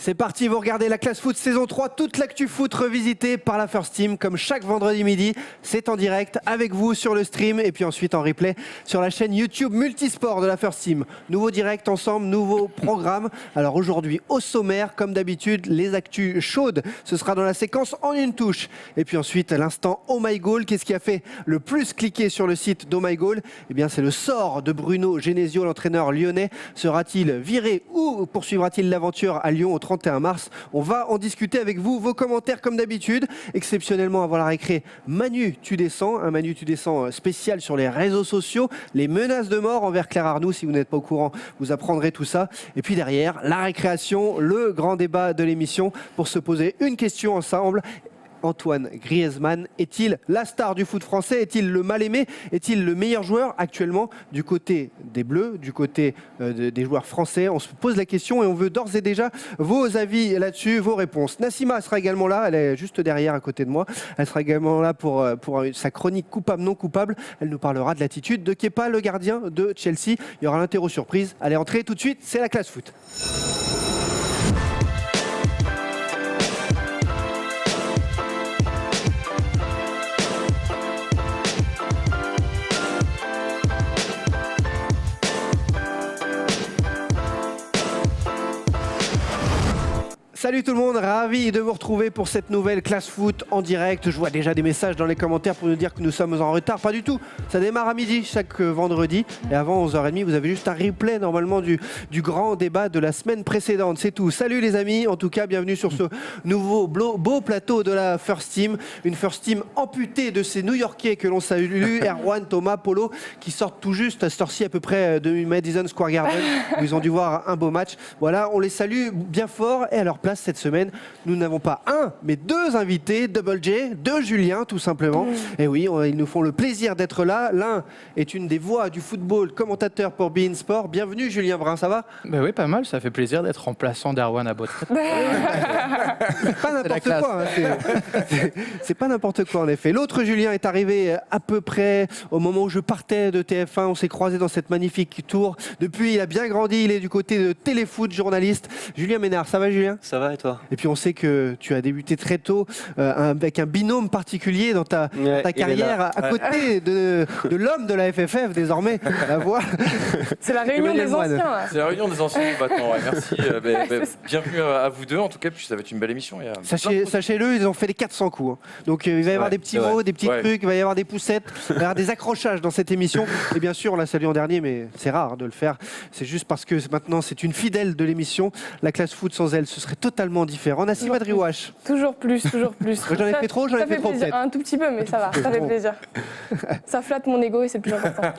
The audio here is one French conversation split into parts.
C'est parti, vous regardez la classe foot saison 3, toute l'actu foot revisitée par la First Team, comme chaque vendredi midi. C'est en direct avec vous sur le stream et puis ensuite en replay sur la chaîne YouTube Multisport de la First Team. Nouveau direct ensemble, nouveau programme. Alors aujourd'hui, au sommaire, comme d'habitude, les actus chaudes. Ce sera dans la séquence en une touche. Et puis ensuite, à l'instant Oh My Goal. Qu'est-ce qui a fait le plus cliquer sur le site d'Oh My Goal? Eh bien, c'est le sort de Bruno Genesio, l'entraîneur lyonnais. Sera-t-il viré ou poursuivra-t-il l'aventure à Lyon au 31 mars? On va en discuter avec vous. Vos commentaires comme d'habitude. Exceptionnellement, avant la récré, Manu tu descends. Un Manu tu descends spécial sur les réseaux sociaux. Les menaces de mort envers Claire Arnoux. Si vous n'êtes pas au courant, vous apprendrez tout ça. Et puis derrière, la récréation, le grand débat de l'émission pour se poser une question ensemble. Antoine Griezmann est-il la star du foot français? Est-il le mal-aimé? Est-il le meilleur joueur actuellement du côté des Bleus, du côté des joueurs français? On se pose la question et on veut d'ores et déjà vos avis là-dessus, vos réponses. Nassima sera également là, elle est juste derrière à côté de moi. Elle sera également là pour sa chronique coupable non coupable. Elle nous parlera de l'attitude de Kepa, le gardien de Chelsea. Il y aura l'interro surprise. Allez, entrez tout de suite, c'est la classe foot. Salut tout le monde, ravi de vous retrouver pour cette nouvelle classe foot en direct. Je vois déjà des messages dans les commentaires pour nous dire que nous sommes en retard. Pas du tout, ça démarre à midi chaque vendredi. Et avant 11h30, vous avez juste un replay normalement du grand débat de la semaine précédente. C'est tout. Salut les amis, en tout cas, bienvenue sur ce nouveau beau plateau de la First Team. Une First Team amputée de ces New-Yorkais que l'on salue, Erwan, Thomas, Polo, qui sortent tout juste à cette heure-ci à peu près de Madison Square Garden, où ils ont dû voir un beau match. Voilà, on les salue bien fort et à leur place cette semaine, nous n'avons pas un, mais deux invités, Double J, deux Julien tout simplement. Et oui, ils nous font le plaisir d'être là. L'un est une des voix du football, commentateur pour beIN Sport. Bienvenue Julien Brun, ça va? Bah oui, pas mal, ça fait plaisir d'être remplaçant d'Erwan à Botrel. C'est pas n'importe quoi, hein, c'est pas n'importe quoi en effet. L'autre Julien est arrivé à peu près au moment où je partais de TF1. On s'est croisés dans cette magnifique tour. Depuis, il a bien grandi, il est du côté de Téléfoot, journaliste. Julien Ménard, ça va Julien? Ça va et toi? Et puis on sait que tu as débuté très tôt avec un binôme particulier dans ta carrière à côté de l'homme de la FFF désormais, la voix. C'est la réunion des anciens. Là. C'est la réunion des anciens maintenant, ouais, merci. Bienvenue à vous deux en tout cas, puis ça va être une belle émission. Sachez-le, ils ont fait les 400 coups. Hein. Donc il va y avoir des petits mots, des petits trucs, il va y avoir des poussettes, il va y avoir des accrochages dans cette émission. Et bien sûr, on l'a salué en dernier, mais c'est rare de le faire. C'est juste parce que maintenant c'est une fidèle de l'émission. La classe foot sans elle, ce serait totalement différent. Nassima Driouache. Toujours plus. J'en ai fait trop, j'en ai fait trop peut-être. Un tout petit peu, mais ça va, ça fait plaisir. Ça flatte mon ego et c'est le plus important.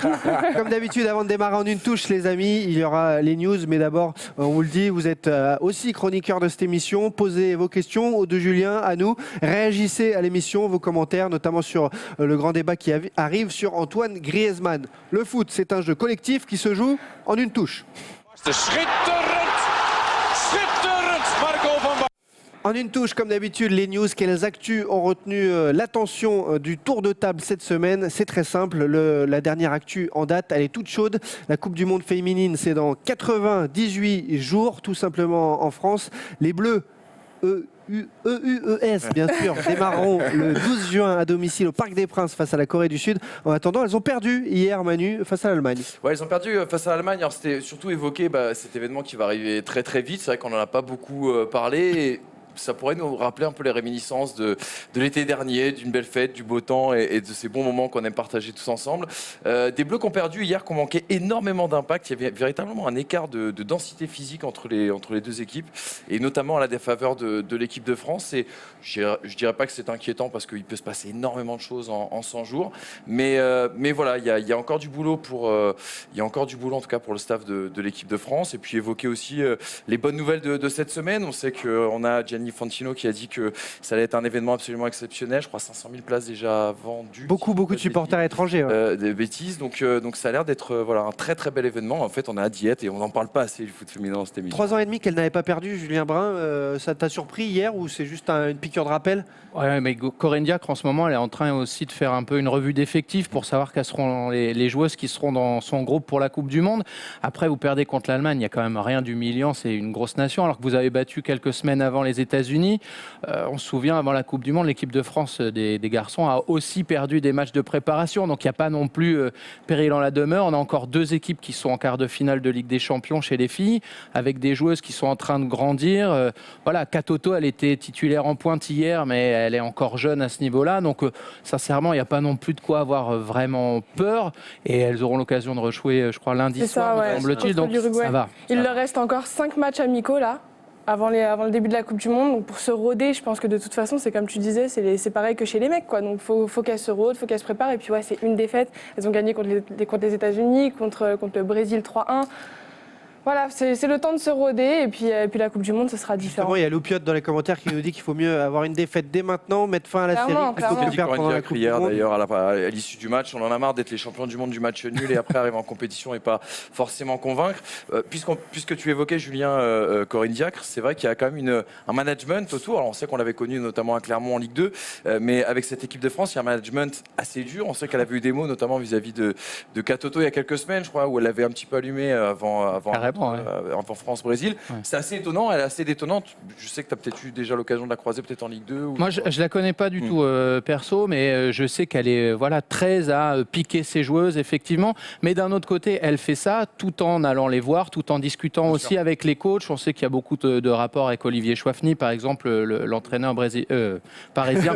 Comme d'habitude, avant de démarrer en une touche, les amis, il y aura les news. Mais d'abord, on vous le dit, vous êtes aussi chroniqueur de cette émission. Posez vos questions aux deux Julien, à nous. Réagissez à l'émission, vos commentaires, notamment sur le grand débat qui arrive sur Antoine Griezmann. Le foot, c'est un jeu collectif qui se joue en une touche. En une touche, comme d'habitude, les news, quelles actus ont retenu l'attention du tour de table cette semaine? C'est très simple, la dernière actu en date, elle est toute chaude. La Coupe du Monde féminine, c'est dans 98 jours, tout simplement en France. Les Bleus, EUES, bien sûr, démarreront le 12 juin à domicile au Parc des Princes face à la Corée du Sud. En attendant, elles ont perdu hier, Manu, face à l'Allemagne. Ouais, elles ont perdu face à l'Allemagne. Alors, c'était surtout évoqué cet événement qui va arriver très très vite. C'est vrai qu'on n'en a pas beaucoup parlé. Et ça pourrait nous rappeler un peu les réminiscences de l'été dernier, d'une belle fête, du beau temps et de ces bons moments qu'on aime partager tous ensemble. Des Bleus qui ont perdu hier, qui ont manqué énormément d'impact. Il y avait véritablement un écart de densité physique entre les deux équipes, et notamment à la défaveur de l'équipe de France. Et je dirais pas que c'est inquiétant parce qu'il peut se passer énormément de choses en 100 jours. Mais voilà, il y a encore du boulot il y a encore du boulot en tout cas pour le staff de l'équipe de France. Et puis évoquer aussi les bonnes nouvelles de cette semaine. On sait qu'on a Gianni Gianni Infantino qui a dit que ça allait être un événement absolument exceptionnel. Je crois 500 000 places déjà vendues. Beaucoup de supporters étrangers. Ouais. Des bêtises. Donc ça a l'air d'être un très très bel événement. En fait, on a hâte d'y être et on n'en parle pas assez du foot féminin dans cette émission. 3 ans et demi qu'elle n'avait pas perdu, Julien Brun. Ça t'a surpris hier ou c'est juste une piqûre de rappel? Ouais, mais Corinne Diacre, en ce moment, elle est en train aussi de faire un peu une revue d'effectifs pour savoir quelles seront les joueuses qui seront dans son groupe pour la Coupe du Monde. Après, vous perdez contre l'Allemagne, il n'y a quand même rien d'humiliant, c'est une grosse nation, alors que vous avez battu quelques semaines avant les États-Unis. On se souvient, avant la Coupe du Monde, l'équipe de France des garçons a aussi perdu des matchs de préparation, donc il n'y a pas non plus péril en la demeure. On a encore 2 équipes qui sont en quart de finale de Ligue des Champions chez les filles, avec des joueuses qui sont en train de grandir. Voilà, Katoto, elle était titulaire en pointe hier, mais elle est encore jeune à ce niveau-là, donc sincèrement, il n'y a pas non plus de quoi avoir vraiment peur, et elles auront l'occasion de rejouer, je crois, lundi soir, me semble-t-il, donc ça va. Il leur reste encore 5 matchs amicaux, là, avant le début de la Coupe du Monde, donc pour se rôder, je pense que de toute façon, c'est comme tu disais, c'est pareil que chez les mecs, quoi. Donc faut qu'elles se rôdent, faut qu'elles se préparent, et puis ouais, c'est une défaite, elles ont gagné contre les États-Unis, contre le Brésil 3-1. Voilà, c'est le temps de se rôder et puis la Coupe du Monde, ce sera différent. Justement, il y a Loupiote dans les commentaires qui nous dit qu'il faut mieux avoir une défaite dès maintenant, mettre fin à la série, plutôt que de perdre pendant la Coupe du Monde. D'ailleurs, à l'issue du match, on en a marre d'être les champions du monde du match nul et après arriver en compétition et pas forcément convaincre. Puisque tu évoquais, Julien, Corinne Diacre, c'est vrai qu'il y a quand même un management autour. Alors, on sait qu'on l'avait connu notamment à Clermont en Ligue 2, mais avec cette équipe de France, il y a un management assez dur. On sait qu'elle avait eu des mots, notamment vis-à-vis de Katoto il y a quelques semaines, je crois, où elle avait un petit peu allumé avant France-Brésil. Ouais. C'est assez étonnant, elle est assez détonnante. Je sais que tu as peut-être eu déjà l'occasion de la croiser peut-être en Ligue 2. Moi, je la connais pas du tout perso, mais je sais qu'elle est très à piquer ses joueuses, effectivement. Mais d'un autre côté, elle fait ça tout en allant les voir, tout en discutant aussi avec les coachs. On sait qu'il y a beaucoup de rapports avec Olivier Chouafny, par exemple, l'entraîneur parisien,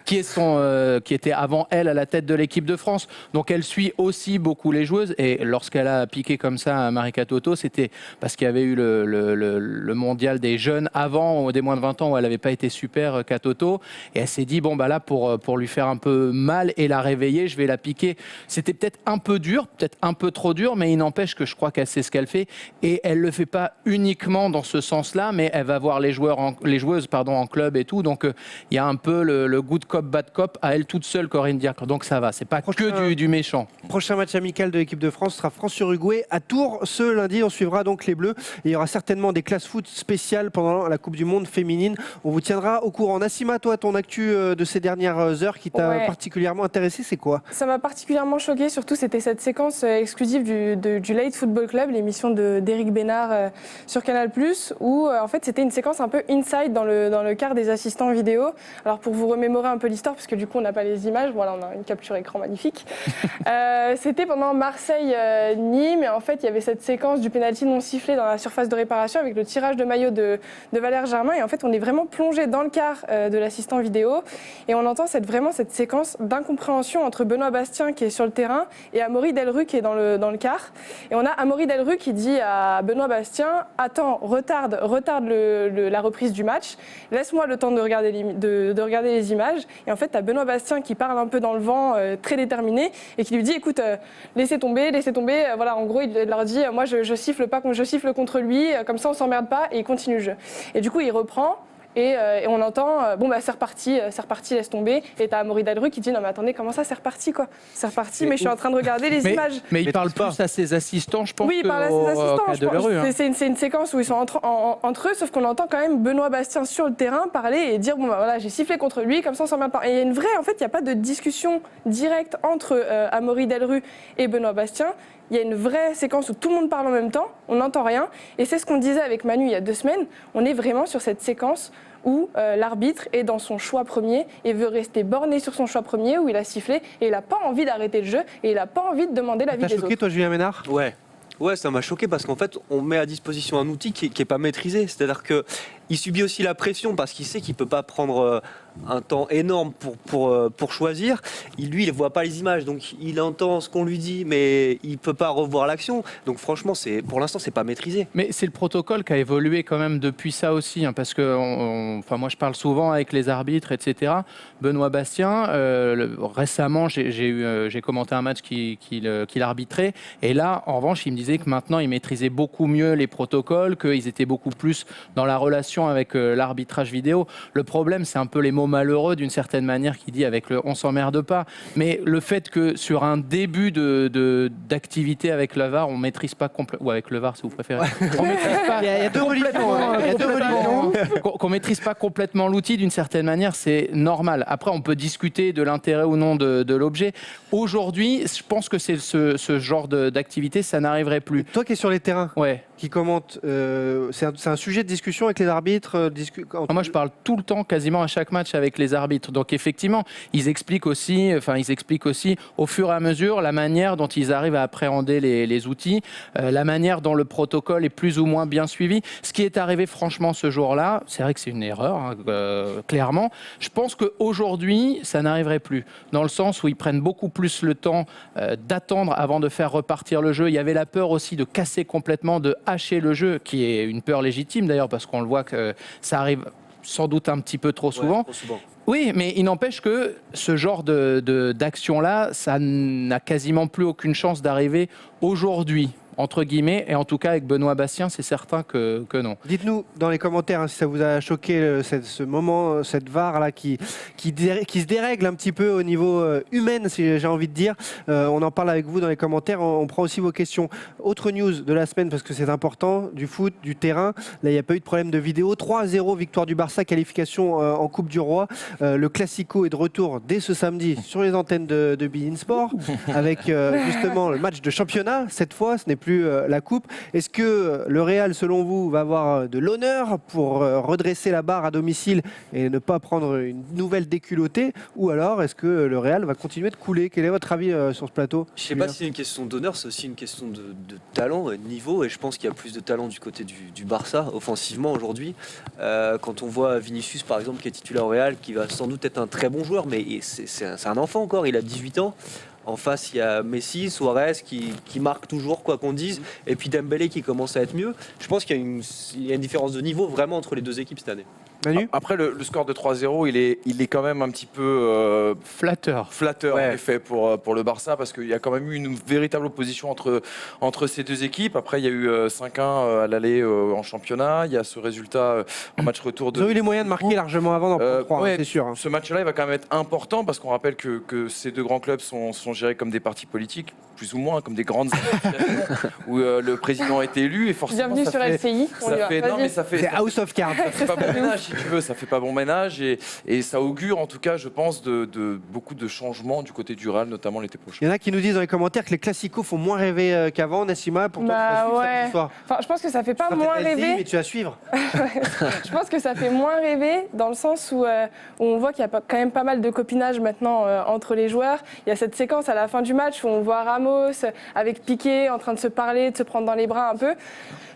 qui était avant elle à la tête de l'équipe de France. Donc elle suit aussi beaucoup les joueuses. Et lorsqu'elle a piqué comme ça à Marika Toto, c'était parce qu'il y avait eu le mondial des jeunes avant, des moins de 20 ans, où elle n'avait pas été super Katoto. Et elle s'est dit, bon, bah là, pour lui faire un peu mal et la réveiller, je vais la piquer. C'était peut-être un peu dur, peut-être un peu trop dur, mais il n'empêche que je crois qu'elle sait ce qu'elle fait. Et elle ne le fait pas uniquement dans ce sens-là, mais elle va voir les joueuses en club et tout. Donc, il y a un peu le good cop, bad cop à elle toute seule, Corinne Diacre. Donc, ça va. C'est pas que du méchant. Prochain match amical de l'équipe de France sera France-Uruguay à Tours ce lundi. On suivra donc les Bleus. Et il y aura certainement des classes foot spéciales pendant la Coupe du Monde féminine. On vous tiendra au courant. Nassima, toi, ton actu de ces dernières heures qui t'a particulièrement intéressé, c'est quoi? Ça m'a particulièrement choqué. Surtout, c'était cette séquence exclusive du Late Football Club, l'émission d'Éric Bénard sur Canal+, où en fait, c'était une séquence un peu inside dans le quart des assistants vidéo. Alors, pour vous remémorer un peu l'histoire, parce que du coup, on n'a pas les images, voilà, on a une capture écran magnifique. C'était pendant Marseille-Nîmes, et en fait, il y avait cette séquence du pénalty non sifflé dans la surface de réparation avec le tirage de maillot de Valère Germain. Et en fait, on est vraiment plongé dans le quart de l'assistant vidéo et on entend vraiment cette séquence d'incompréhension entre Benoît Bastien qui est sur le terrain et Amaury Delru qui est dans le quart. Et on a Amaury Delru qui dit à Benoît Bastien, attends, retarde la reprise du match, laisse-moi le temps de regarder les images. Et en fait, tu as Benoît Bastien qui parle un peu dans le vent, très déterminé, et qui lui dit, écoute, laissez tomber. Voilà, en gros, il leur dit, moi, je siffle contre lui, comme ça on s'emmerde pas, et il continue le jeu. Et du coup, il reprend. Et on entend, bon bah c'est reparti, laisse tomber. Et t'as Amaury Delru qui dit, non mais attendez, comment ça c'est reparti quoi? C'est reparti, mais je suis en train de regarder les images. Mais il parle plus à ses assistants, je pense. Oui, il parle à ses assistants. C'est une séquence où ils sont entre eux, sauf qu'on entend quand même Benoît Bastien sur le terrain parler et dire, bon bah voilà, j'ai sifflé contre lui, comme ça on s'emmerde pas. Et il y a une vraie, en fait, il n'y a pas de discussion directe entre Amaury Delru et Benoît Bastien. Il y a une vraie séquence où tout le monde parle en même temps, on n'entend rien. Et c'est ce qu'on disait avec Manu il y a 2 semaines. On est vraiment sur cette séquence où l'arbitre est dans son choix premier et veut rester borné sur son choix premier, où il a sifflé et il n'a pas envie d'arrêter le jeu et il n'a pas envie de demander l'avis des autres. T'as choqué toi, Julien Ménard? Ouais, ça m'a choqué parce qu'en fait, on met à disposition un outil qui n'est pas maîtrisé. C'est-à-dire qu'il subit aussi la pression parce qu'il sait qu'il ne peut pas prendre un temps énorme pour choisir. Lui, il ne voit pas les images, donc il entend ce qu'on lui dit, mais il ne peut pas revoir l'action. Donc franchement, pour l'instant, ce n'est pas maîtrisé. Mais c'est le protocole qui a évolué quand même depuis ça aussi, hein, parce que moi, je parle souvent avec les arbitres, etc. Benoît Bastien, récemment, j'ai commenté un match qu'il arbitrait, et là, en revanche, il me disait que maintenant, il maîtrisait beaucoup mieux les protocoles, qu'ils étaient beaucoup plus dans la relation frustration avec l'arbitrage vidéo. Le problème, c'est un peu les mots malheureux d'une certaine manière qui dit avec le on s'emmerde pas. Mais le fait que sur un début d'activité avec le VAR, on maîtrise pas complètement, ou avec le VAR si vous préférez, on maîtrise pas Il y a deux religions, hein. Il y a deux religions. qu'on maîtrise pas complètement l'outil d'une certaine manière, c'est normal. Après, on peut discuter de l'intérêt ou non de l'objet. Aujourd'hui, je pense que c'est ce genre d'activité, ça n'arriverait plus. Toi qui es sur les terrains, Ouais. qui commente, c'est un sujet de discussion avec les arbitres Moi, je parle tout le temps, quasiment à chaque match avec les arbitres. Donc, effectivement, ils expliquent aussi au fur et à mesure la manière dont ils arrivent à appréhender les outils, la manière dont le protocole est plus ou moins bien suivi. Ce qui est arrivé, franchement, ce jour-là, c'est vrai que c'est une erreur, hein, clairement. Je pense qu'aujourd'hui, ça n'arriverait plus. Dans le sens où ils prennent beaucoup plus le temps d'attendre avant de faire repartir le jeu. Il y avait la peur aussi de casser complètement, de hacher le jeu, qui est une peur légitime d'ailleurs, parce qu'on le voit que ça arrive sans doute un petit peu trop souvent. Ouais, trop souvent. Oui, mais il n'empêche que ce genre d'action-là, ça n'a quasiment plus aucune chance d'arriver aujourd'hui, entre guillemets, et en tout cas avec Benoît Bastien, c'est certain que non. Dites-nous dans les commentaires hein, si ça vous a choqué ce moment, cette VAR là qui se dérègle un petit peu au niveau humain, si j'ai envie de dire. On en parle avec vous dans les commentaires. On prend aussi vos questions. Autre news de la semaine parce que c'est important, du foot, du terrain. Là, il n'y a pas eu de problème de vidéo. 3-0 victoire du Barça, qualification en Coupe du Roi. Le Classico est de retour dès ce samedi sur les antennes de beIN Sport avec justement le match de championnat. Cette fois, ce n'est plus la coupe. Est-ce que le Real, selon vous, va avoir de l'honneur pour redresser la barre à domicile et ne pas prendre une nouvelle déculottée, ou alors est-ce que le Real va continuer de couler? Quel est votre avis sur ce plateau? Je ne sais pas si c'est une question d'honneur, c'est aussi une question de talent et de niveau. Et je pense qu'il y a plus de talent du côté du Barça, offensivement, aujourd'hui. Quand on voit Vinicius, par exemple, qui est titulaire au Real, qui va sans doute être un très bon joueur, mais c'est un enfant encore, il a 18 ans. En face, il y a Messi, Suarez qui marque toujours, quoi qu'on dise, et puis Dembélé qui commence à être mieux. Je pense qu'il y a une différence de niveau vraiment entre les deux équipes cette année. Manu? Après, le score de 3-0, il est quand même un petit peu Flatteur. en effet pour le Barça, parce qu'il y a quand même eu une véritable opposition entre ces deux équipes. Après, il y a eu 5-1 à l'aller en championnat. Il y a ce résultat en match retour Ils ont eu les moyens de marquer largement avant d'en prendre 3, c'est sûr. Hein. Ce match-là, il va quand même être important, parce qu'on rappelle que ces deux grands clubs sont gérés comme des partis politiques, plus ou moins comme des grandes associations où le président est élu, et forcément Bienvenue sur LCI. C'est House of Cards. ça fait pas bon ménage, si tu veux, ça fait pas bon ménage, et ça augure en tout cas, je pense, de beaucoup de changements du côté du Real, notamment l'été prochain. Il y en a qui nous disent dans les commentaires que les classicos font moins rêver qu'avant. Nassima, pour toi, tu vas suivre cette histoire. Enfin, je pense que ça fait pas Tu seras moins peut-être LCI, rêver. mais tu vas suivre. Je pense que ça fait moins rêver dans le sens où on voit qu'il y a quand même pas mal de copinage maintenant entre les joueurs. Il y a cette séquence à la fin du match où on voit Ramos avec Piqué en train de se parler, de se prendre dans les bras un peu.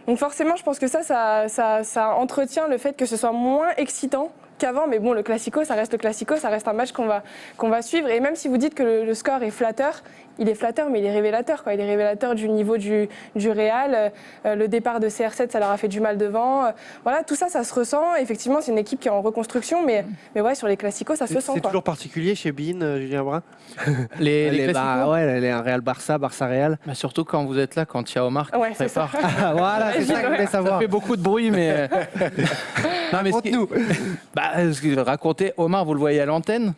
Donc forcément, je pense que ça entretient le fait que ce soit moins excitant qu'avant. Mais bon, le Classico, ça reste le Classico, ça reste un match qu'on va suivre. Et même si vous dites que le score est flatteur, il est flatteur, mais il est révélateur, quoi. Il est révélateur du niveau du Real. Le départ de CR7, ça leur a fait du mal devant. Voilà, tout ça, ça se ressent. Effectivement, c'est une équipe qui est en reconstruction, mais ouais, sur les Classicos, ça se sent. C'est toujours particulier chez beIN, Julien Brun. Les classicos. Ouais, un Real Barça, Barça Real. Bah, surtout quand vous êtes là, quand il y a Omar qui Ouais, c'est ça. prépare. Voilà, c'est ça que je voulais Ça savoir. fait beaucoup de bruit, mais. Non, mais Raconte-nous. Raconter, Omar, vous le voyez à l'antenne,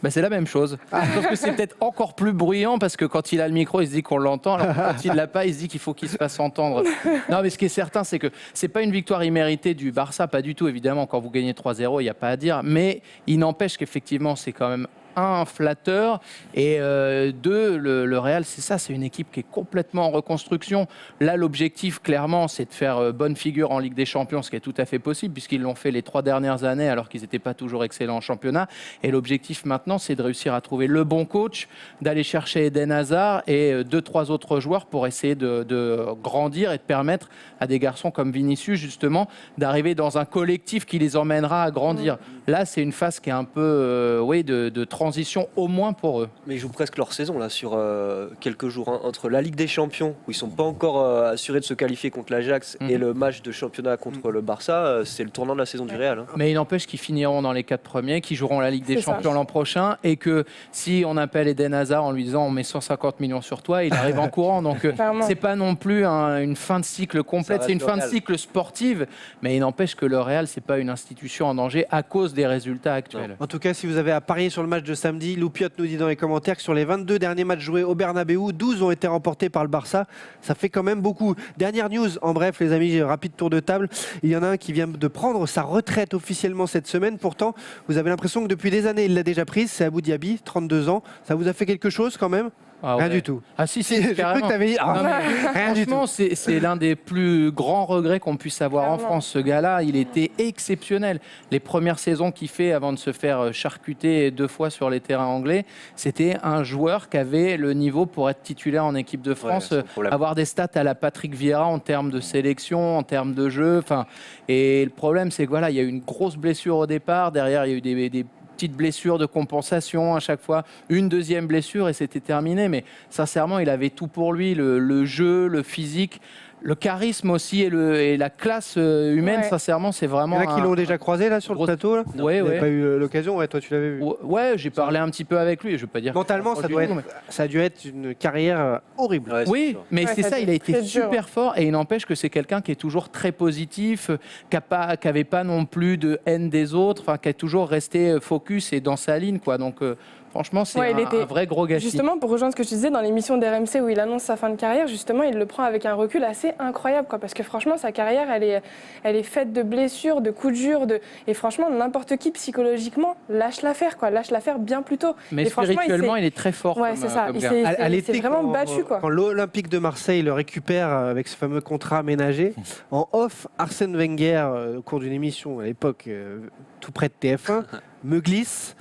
bah, c'est la même chose. Sauf que c'est peut-être encore plus bruyant parce que quand il a le micro, il se dit qu'on l'entend. Alors que quand il l'a pas, il se dit qu'il faut qu'il se fasse entendre. Non, mais ce qui est certain, c'est que c'est pas une victoire imméritée du Barça, pas du tout, évidemment. Quand vous gagnez 3-0, il n'y a pas à dire. Mais il n'empêche qu'effectivement, c'est quand même un flatteur, et deux, le Real, c'est ça, c'est une équipe qui est complètement en reconstruction. Là, l'objectif, clairement, c'est de faire bonne figure en Ligue des Champions, ce qui est tout à fait possible, puisqu'ils l'ont fait les 3 dernières années, alors qu'ils n'étaient pas toujours excellents en championnat. Et l'objectif maintenant, c'est de réussir à trouver le bon coach, d'aller chercher Eden Hazard et 2-3 autres joueurs pour essayer de grandir et de permettre à des garçons comme Vinicius, justement, d'arriver dans un collectif qui les emmènera à grandir. Là, c'est une phase qui est un peu de transition, au moins pour eux. Mais ils jouent presque leur saison là sur quelques jours, hein, entre la Ligue des Champions où ils sont pas encore assurés de se qualifier contre l'Ajax et le match de championnat contre le Barça, c'est le tournant de la saison du Real. Hein. Mais il n'empêche qu'ils finiront dans les 4 premiers, qu'ils joueront la Ligue des C'est Champions ça. l'an prochain, et que si on appelle Eden Hazard en lui disant on met 150 millions sur toi, il arrive en courant. Donc Clairement. c'est pas non plus une fin de cycle complète, Ça c'est une reste le fin de Real. cycle sportive, mais il n'empêche que le Real c'est pas une institution en danger à cause des résultats actuels. En tout cas, si vous avez à parier sur le match de samedi, Loupiot nous dit dans les commentaires que sur les 22 derniers matchs joués au Bernabéu, 12 ont été remportés par le Barça. Ça fait quand même beaucoup. Dernière news, en bref, les amis, rapide tour de table. Il y en a un qui vient de prendre sa retraite officiellement cette semaine. Pourtant, vous avez l'impression que depuis des années, il l'a déjà prise. C'est Abou Diaby, 32 ans. Ça vous a fait quelque chose quand même? Ah Rien ouais. du tout. Ah si, J'ai cru carrément. que t'avais dit Non, mais rien du tout. franchement, c'est l'un des plus grands regrets qu'on puisse avoir en Clairement. France. Ce gars-là, il était exceptionnel. Les premières saisons qu'il fait avant de se faire charcuter 2 fois sur les terrains anglais, c'était un joueur qui avait le niveau pour être titulaire en équipe de France, sans problème. avoir des stats à la Patrick Vieira en termes de sélection, en termes de jeu. Et le problème, c'est que voilà, il y a eu une grosse blessure au départ. Derrière, il y a eu des petites blessures de compensation à chaque fois, une deuxième blessure et c'était terminé. Mais sincèrement, il avait tout pour lui, le jeu, le physique, le charisme aussi et la classe humaine. Ouais. Sincèrement, c'est Il y vraiment. en a qui l'ont déjà croisé là sur le gros- plateau là. Ouais, Vous n'avez ouais. pas eu l'occasion? Ouais, toi tu l'avais vu. Ouais, j'ai parlé un petit peu avec lui. Je veux pas dire. Mentalement, que- ça a dû être une carrière horrible. Ouais, c'est Oui, sûr. mais Ouais, c'est ça ça, doit il a être été très dur. super fort et il n'empêche que c'est quelqu'un qui est toujours très positif, qui n'avait pas non plus de haine des autres, enfin qui est toujours resté focus et dans sa ligne, quoi. Donc franchement, c'est Ouais, il était- un vrai gros gâchis. Justement, pour rejoindre ce que je disais dans l'émission d'RMC où il annonce sa fin de carrière, justement, il le prend avec un recul assez incroyable, quoi, parce que franchement, sa carrière, elle est faite de blessures, de coups durs, et franchement, n'importe qui psychologiquement lâche l'affaire, quoi, lâche l'affaire bien plus tôt. Mais Et franchement, spirituellement, il est très fort. Ouais, comme, c'est ça. comme Il gars. s'est- À l'été, c'est vraiment quand- battu, quoi. Quand l'Olympique de Marseille le récupère avec ce fameux contrat aménagé, en off, Arsène Wenger, au cours d'une émission à l'époque, tout près de TF1, me glisse.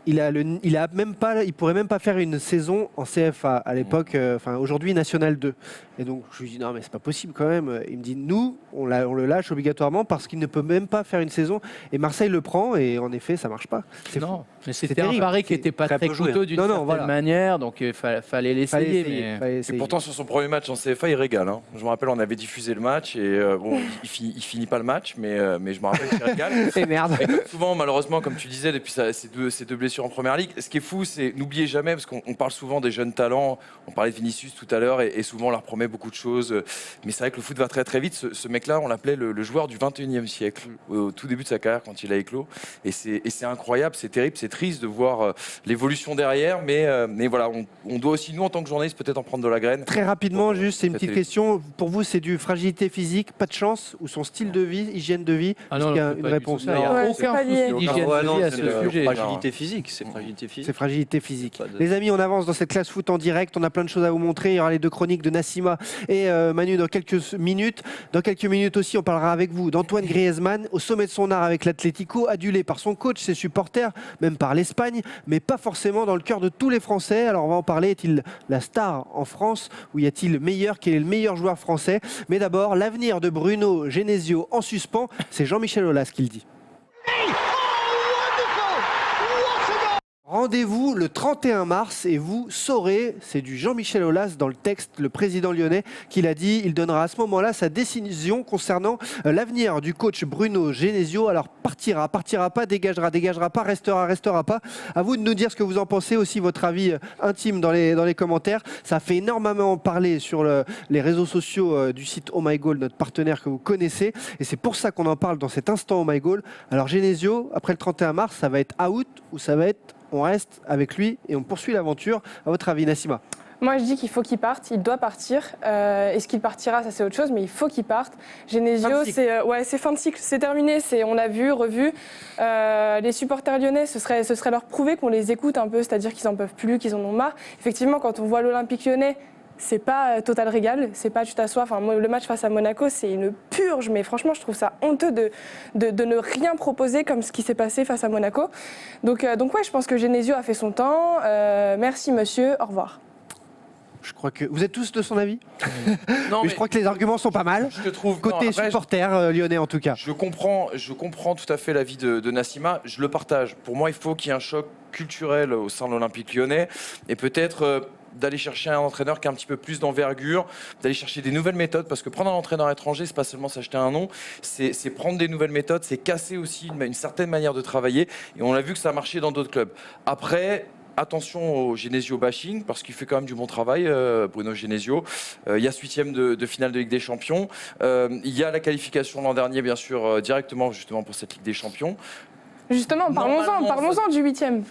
Il pourrait même pas faire une saison en CFA à l'époque, aujourd'hui National 2. Et donc je lui dis non mais c'est pas possible quand même. Il me dit nous on le lâche obligatoirement parce qu'il ne peut même pas faire une saison. Et Marseille le prend et en effet ça marche pas. C'est fou. Non, mais C'est c'était un terrible. pari qui n'était pas Très très peu joué, coûteux hein. d'une Non, non, certaine voilà. manière, donc il fallait Fallait l'essayer. essayer, mais- fallait Et essayer. pourtant, sur son premier match en CFA, il régale. Hein. Je me rappelle, on avait diffusé le match et bon, il finit pas le match, mais je me rappelle qu'il régale. Et merde. Et comme souvent, malheureusement, comme tu disais, depuis ces deux blessures en première ligue, ce qui est fou, c'est n'oubliez jamais, parce qu'on parle souvent des jeunes talents, on parlait de Vinicius tout à l'heure, et souvent on leur promet beaucoup de choses. Mais c'est vrai que le foot va très très vite. Ce mec-là, on l'appelait le joueur du 21e siècle, au tout début de sa carrière, quand il a éclos. Et c'est incroyable, c'est terrible, c'est triste de voir l'évolution derrière. Mais voilà, on doit aussi, nous, en tant que journalistes, peut-être en prendre de la graine. Très rapidement, juste, c'est une Ça petite fait- question. Pour vous, c'est du fragilité physique, pas de chance, ou son style de vie, hygiène de vie? Ah Est-ce non, qu'il y a c'est une pas du réponse tout ça. Il n'y a Ouais, c'est aucun pas lié. souci d'hygiène Ouais, de non, vie à c'est ce la sujet. fragilité physique. C'est fragilité C'est physique. fragilité physique. Pas de- Les amis, on avance dans cette classe foot en direct. On a plein de choses à vous montrer. Il y aura les 2 chroniques de Nassima et Manu dans quelques minutes. Dans quelques minutes aussi, on parlera avec vous d'Antoine Griezmann, au sommet de son art avec l'Atlético, adulé par son coach, ses supporters, même par l'Espagne, mais pas forcément dans le cœur de tous les Français. Alors on va en parler. Est-il la star en France ou y a-t-il le meilleur? Quel est le meilleur joueur français? Mais d'abord, l'avenir de Bruno Genesio en suspens. C'est Jean-Michel Aulas qui le dit. Rendez-vous le 31 mars et vous saurez, c'est du Jean-Michel Aulas dans le texte, le président lyonnais, qui l'a dit, il donnera à ce moment-là sa décision concernant l'avenir du coach Bruno Genesio. Alors partira pas, dégagera pas, restera pas. À vous de nous dire ce que vous en pensez, aussi votre avis intime dans les commentaires. Ça fait énormément parler sur les réseaux sociaux du site Oh My Goal, notre partenaire que vous connaissez. Et c'est pour ça qu'on en parle dans cet instant Oh My Goal. Alors Genesio, après le 31 mars, ça va être out ou ça va être on reste avec lui et on poursuit l'aventure? À votre avis, Nassima? Moi, je dis qu'il faut qu'il parte, il doit partir. Est-ce qu'il partira, ça c'est autre chose, mais il faut qu'il parte. Genesio, Fin de cycle. c'est fin de cycle, c'est terminé, on a vu, revu. Les supporters lyonnais, ce serait leur prouver qu'on les écoute un peu, c'est-à-dire qu'ils en peuvent plus, qu'ils en ont marre. Effectivement, quand on voit l'Olympique lyonnais, c'est pas total régal, c'est pas tu t'assois. Enfin, le match face à Monaco, c'est une purge, mais franchement, je trouve ça honteux de ne rien proposer comme ce qui s'est passé face à Monaco. Donc ouais, je pense que Genesio a fait son temps. Merci monsieur, au revoir. crois que vous êtes tous de son avis. Non, Mais je crois que les arguments sont pas mal. je te trouve Côté non, après, supporter lyonnais en tout cas. Je comprends tout à fait l'avis de Nassima. Je le partage. Pour moi, il faut qu'il y ait un choc culturel au sein de l'Olympique lyonnais et peut-être d'aller chercher un entraîneur qui a un petit peu plus d'envergure, d'aller chercher des nouvelles méthodes, parce que prendre un entraîneur étranger, c'est pas seulement s'acheter un nom, c'est prendre des nouvelles méthodes, c'est casser aussi une certaine manière de travailler, et on a vu que ça a marché dans d'autres clubs. Après, attention au Genesio bashing, parce qu'il fait quand même du bon travail, Bruno Genesio. Il y a ce 8e de finale de Ligue des Champions. Il y a la qualification l'an dernier, bien sûr, directement justement pour cette Ligue des Champions. Justement, parlons-en du 8e.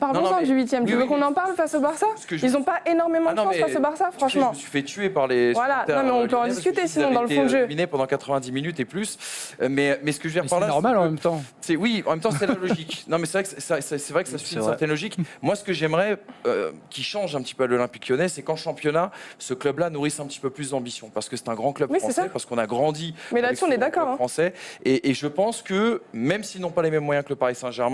Du 8e. Oui, Tu veux oui, qu'on en parle face au Barça? que Ils n'ont pas énormément de chance face au Barça, franchement. Je me suis fait tuer par les. Voilà, non, mais on peut en discuter sinon dans le fond de jeu. Éliminé pendant 90 minutes et plus. Mais ce que je veux dire par là. C'est normal en même temps. Oui, en même temps, c'est la logique. Non, mais c'est vrai que ça suit une certaine logique. Moi, ce que j'aimerais qui change un petit peu à l'Olympique lyonnais, c'est qu'en championnat, ce club-là nourrisse un petit peu plus d'ambition. Parce que c'est un grand club français, parce qu'on a grandi. Mais là-dessus, on est d'accord. Français. Et je pense que, même s'ils n'ont pas les mêmes moyens que le Paris Saint-Germain,